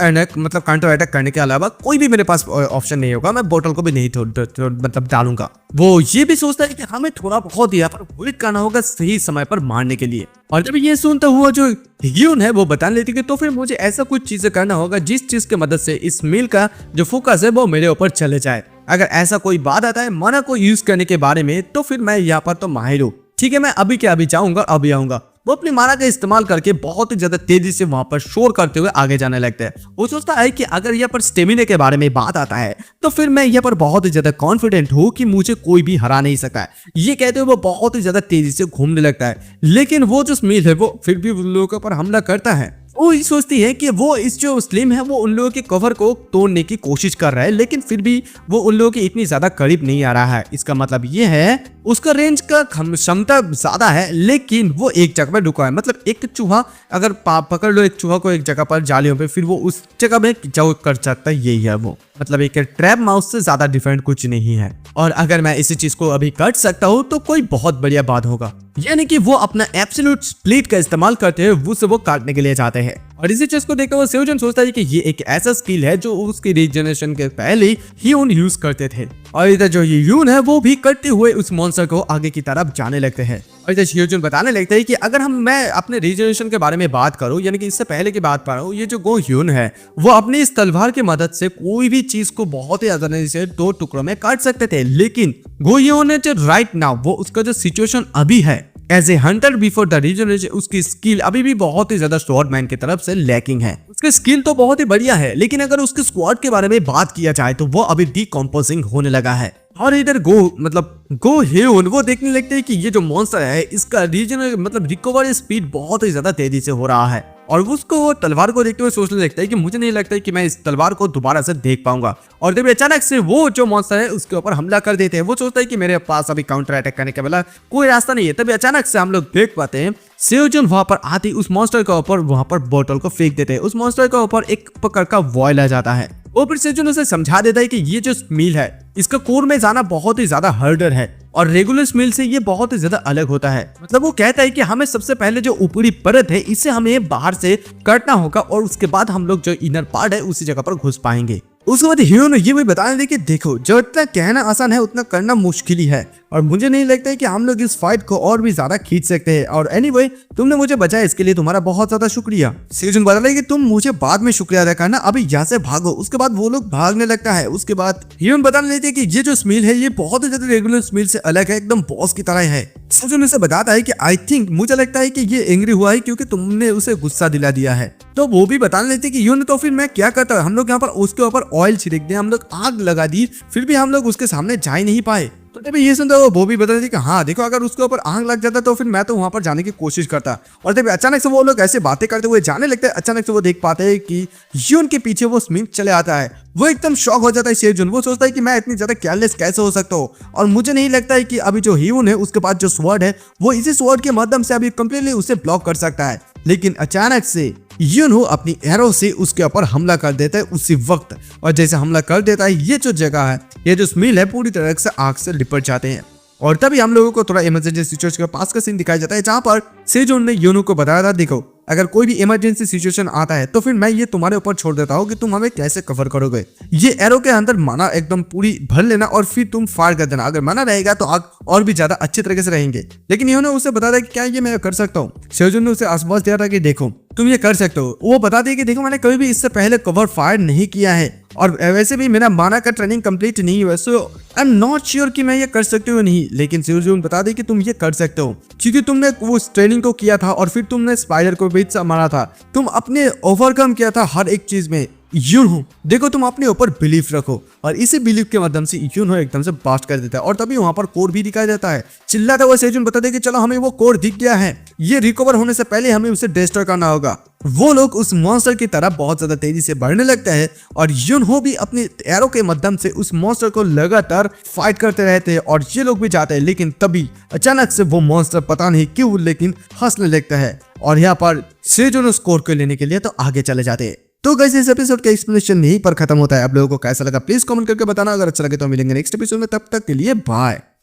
अटैक करने के अलावा कोई भी मेरे पास ऑप्शन नहीं होगा, मैं बोतल को भी नहीं मतलब डालूंगा। वो ये भी सोचता है कि हमें थोड़ा बहुत यहाँ पर वेट करना होगा सही समय पर मारने के लिए। और जब ये सुनता हुआ जो ह्यून है वो बताने लेती है कि तो फिर मुझे ऐसा कुछ चीजें करना होगा जिस चीज की मदद से इस मिल का जो फोकस है वो मेरे ऊपर चले जाए। अगर ऐसा कोई बात आता है माना को यूज करने के बारे में तो फिर मैं यहाँ पर तो माहिर हूँ, ठीक है। मैं अभी के अभी जाऊंगा, अभी आऊंगा। वो अपनी मारा का इस्तेमाल करके बहुत ही ज्यादा तेजी से वहां पर शोर करते हुए आगे जाने लगता है। वो सोचता है कि अगर यहाँ पर स्टेमिना के बारे में बात आता है तो फिर मैं यहाँ पर बहुत ही ज्यादा कॉन्फिडेंट हूँ कि मुझे कोई भी हरा नहीं सकता है। ये कहते हुए वो बहुत ही ज्यादा तेजी से घूमने लगता है। लेकिन वो जो स्मिल है वो फिर भी उन लोगों पर हमला करता है। वो ये सोचती है कि वो इस जो स्लिम है वो उन लोगों के कवर को तोड़ने की कोशिश कर रहा है, लेकिन फिर भी वो उन लोगों के इतनी ज्यादा करीब नहीं आ रहा है। इसका मतलब ये है उसका रेंज का क्षमता ज्यादा है, लेकिन वो एक जगह पर रुका है। मतलब एक चूहा अगर पकड़ लो एक चूहा को एक जगह पर जालियों पे, फिर वो उस जगह में जो कर सकता है यही है वो। मतलब एक ट्रैप माउस से ज्यादा डिफरेंट कुछ नहीं है। और अगर मैं इसी चीज को अभी काट सकता हूँ तो कोई बहुत बढ़िया बात होगा। यानी कि वो अपना एब्सोल्यूट स्प्लिट का इस्तेमाल करते हुए उसे वो काटने के लिए जाते हैं। और इसी चीज को देखकर वो सेओजून सोचता है कि ये एक ऐसा स्किल है जो उसकी रीजनरेशन के पहले ही यून यूज करते थे। और इधर जो ये यून है वो भी करते हुए उस मॉन्स्टर को आगे की तरफ जाने लगते हैं। और इधर सेओजून बताने लगता है कि अगर मैं अपने रीजनरेशन के बारे में बात करूं, यानी कि इससे पहले की बात कर रहा हूं, ये जो गो ह्यून है वो अपनी इस तलवार की मदद से कोई भी चीज को बहुत ही आसानी से 2 टुकड़ों में काट सकते थे। लेकिन गो ह्यून ने जो राइट नाउ वो उसका जो सिचुएशन अभी है as a hunter before the regeneration, उसकी स्किल अभी भी बहुत ही ज्यादा स्वॉर्डमैन की तरफ से लैकिंग है। उसकी स्किल तो बहुत ही बढ़िया है, लेकिन अगर उसके स्क्वाड के बारे में बात किया जाए तो वो अभी डिकम्पोजिंग होने लगा है। और इधर गो ह्यून वो देखने लगते हैं कि ये जो मॉन्स्टर है इसका रीजनल रिकवर स्पीड बहुत ही ज्यादा तेजी से हो रहा है, और उसको वो तलवार को देखते हुए सोचने लगता है कि मुझे नहीं लगता है कि मैं इस तलवार को दोबारा से देख पाऊंगा। और तभी अचानक से वो जो मॉन्स्टर है उसके ऊपर हमला कर देते हैं। वो सोचता है कि मेरे पास अभी काउंटर अटैक करने के वाला कोई रास्ता नहीं है। तभी अचानक से हम लोग देख पाते हैं सेओजन वहां पर आती उस मॉन्स्टर के ऊपर वहां पर बोतल को फेंक देते हैं। उस मॉन्स्टर के ऊपर एक प्रकार का वॉयल आ जाता है। वो फिर सेओजन उसे समझा देता है कि ये जो स्मील है इसका कोर में जाना बहुत ही ज्यादा हार्डर है और रेगुलर स्मील से ये बहुत ही ज्यादा अलग होता है। वो कहता है कि हमें सबसे पहले जो ऊपरी परत है इसे हमें बाहर से काटना होगा और उसके बाद हम लोग जो इनर पार्ट है उसी जगह पर घुस पाएंगे। उसके बाद हीरो ने ये भी बताने दे कि देखो जो इतना कहना आसान है उतना करना मुश्किल ही है, और मुझे नहीं लगता है कि हम लोग इस फाइट को और भी ज्यादा खींच सकते हैं। और एनीवे तुमने मुझे बचाया इसके लिए तुम्हारा बहुत ज्यादा शुक्रिया। सेओजन बता रहा है कि तुम मुझे बाद में शुक्रिया अदा करना, अभी यहाँ से भागो। उसके बाद वो लोग भागने लगता है। उसके बाद हीरो बताने लेते हैं कि ये जो स्मील है ये बहुत ही ज्यादा रेगुलर स्मील से अलग है, एकदम बॉस की तरह है। सेओजन उसे बताता है कि आई थिंक मुझे लगता है कि ये एंग्री हुआ है क्योंकि तुमने उसे गुस्सा दिला दिया है। तो वो भी बताने लेते कि यून तो फिर मैं क्या करता, हम लोग यहाँ पर उसके ऊपर ऑयल छिड़क दिया, हम लोग आग लगा दी, फिर भी हम लोग उसके सामने जा ही नहीं पाए। तो तभी ये सुनता वो भी बता कि हाँ देखो अगर उसके ऊपर आग लग जाता तो फिर मैं तो वहां पर जाने की कोशिश करता। और तभी अचानक से वो लोग ऐसे बातें करते हुए जाने लगते हैं। अचानक से वो देख पाते हैं कि यून के पीछे वो स्मिथ चले आता है। वो एकदम शॉक हो जाता है सेओजन। वो सोचता है कि मैं इतनी ज्यादा केयरलेस कैसे हो सकता हूँ, और मुझे नहीं लगता है कि अभी जो ह्यून है उसके पास जो स्वॉर्ड है वो इसी स्वॉर्ड के माध्यम से अभी कंप्लीटली उसे ब्लॉक कर सकता है। लेकिन अचानक से यूनहो अपनी एरो से उसके ऊपर हमला कर देता है उसी वक्त, और जैसे हमला कर देता है ये जो जगह है ये जो स्मिल है पूरी तरह से आग से लिपट जाते हैं। और तभी हम लोगों को थोड़ा इमरजेंसी सिचुएशन के पास का सीन दिखाया जाता है जहां पर सेजोन ने यूनहो को बताया था देखो अगर कोई भी इमरजेंसी सिचुएशन आता है तो फिर मैं ये तुम्हारे ऊपर छोड़ देता हूँ कि तुम हमें कैसे कवर करोगे। ये एरो के अंदर माना एकदम पूरी भर लेना और फिर तुम फायर कर देना। अगर माना रहेगा तो आग और भी ज्यादा अच्छे तरीके से रहेंगे। लेकिन इन्होंने उसे बता दिया कि क्या ये मैं कर सकता हूँ। सेजोन ने उसे आश्वास दिया था कि देखो तुम ये कर सकते हो। वो बता दिया कि देखो मैंने कभी भी इससे पहले कवर फायर नहीं किया है और वैसे भी मेरा माना का ट्रेनिंग कंप्लीट नहीं हुआ, सो आई एम नॉट श्योर कि मैं ये कर सकते हो नहीं। लेकिन सेजोन बता दे कि तुम ये कर सकते हो क्योंकि तुमने वो ट्रेनिंग को किया था और फिर तुमने स्पाइडर को भी मारा था। तुम अपने ओवरकम किया था हर एक चीज में। यूनहो देखो तुम अपने ऊपर बिलीफ रखो, और इसी बिलीफ के माध्यम से यूनहो एकदम से बास्ट कर देता है। और तभी वहां पर कोर भी दिखाया जाता है। चिल्लाता हुआ सेजोन बता दे कि चलो हमें वो कोर दिख गया है, ये रिकवर होने से पहले हमें उसे डिस्ट्रॉय करना होगा। वो लोग उस मॉन्स्टर की तरफ बहुत ज्यादा तेजी से बढ़ने लगते हैं और यूनहो भी अपने एरो के माध्यम से उस मॉन्स्टर को लगातार फाइट करते रहते हैं और ये लोग भी जाते हैं। लेकिन तभी अचानक से वो मॉन्स्टर पता नहीं क्यों लेकिन हंसने लगता है, और यहाँ पर सेजोन उस कोर को लेने के लिए तो आगे चले जाते हैं। तो गाइस इस एपिसोड का एक्सप्लेनेशन यहीं पर खत्म होता है। आप लोगों को कैसा लगा प्लीज कमेंट करके बताना। अगर अच्छा लगे तो मिलेंगे नेक्स्ट एपिसोड में, तब तक के लिए बाय।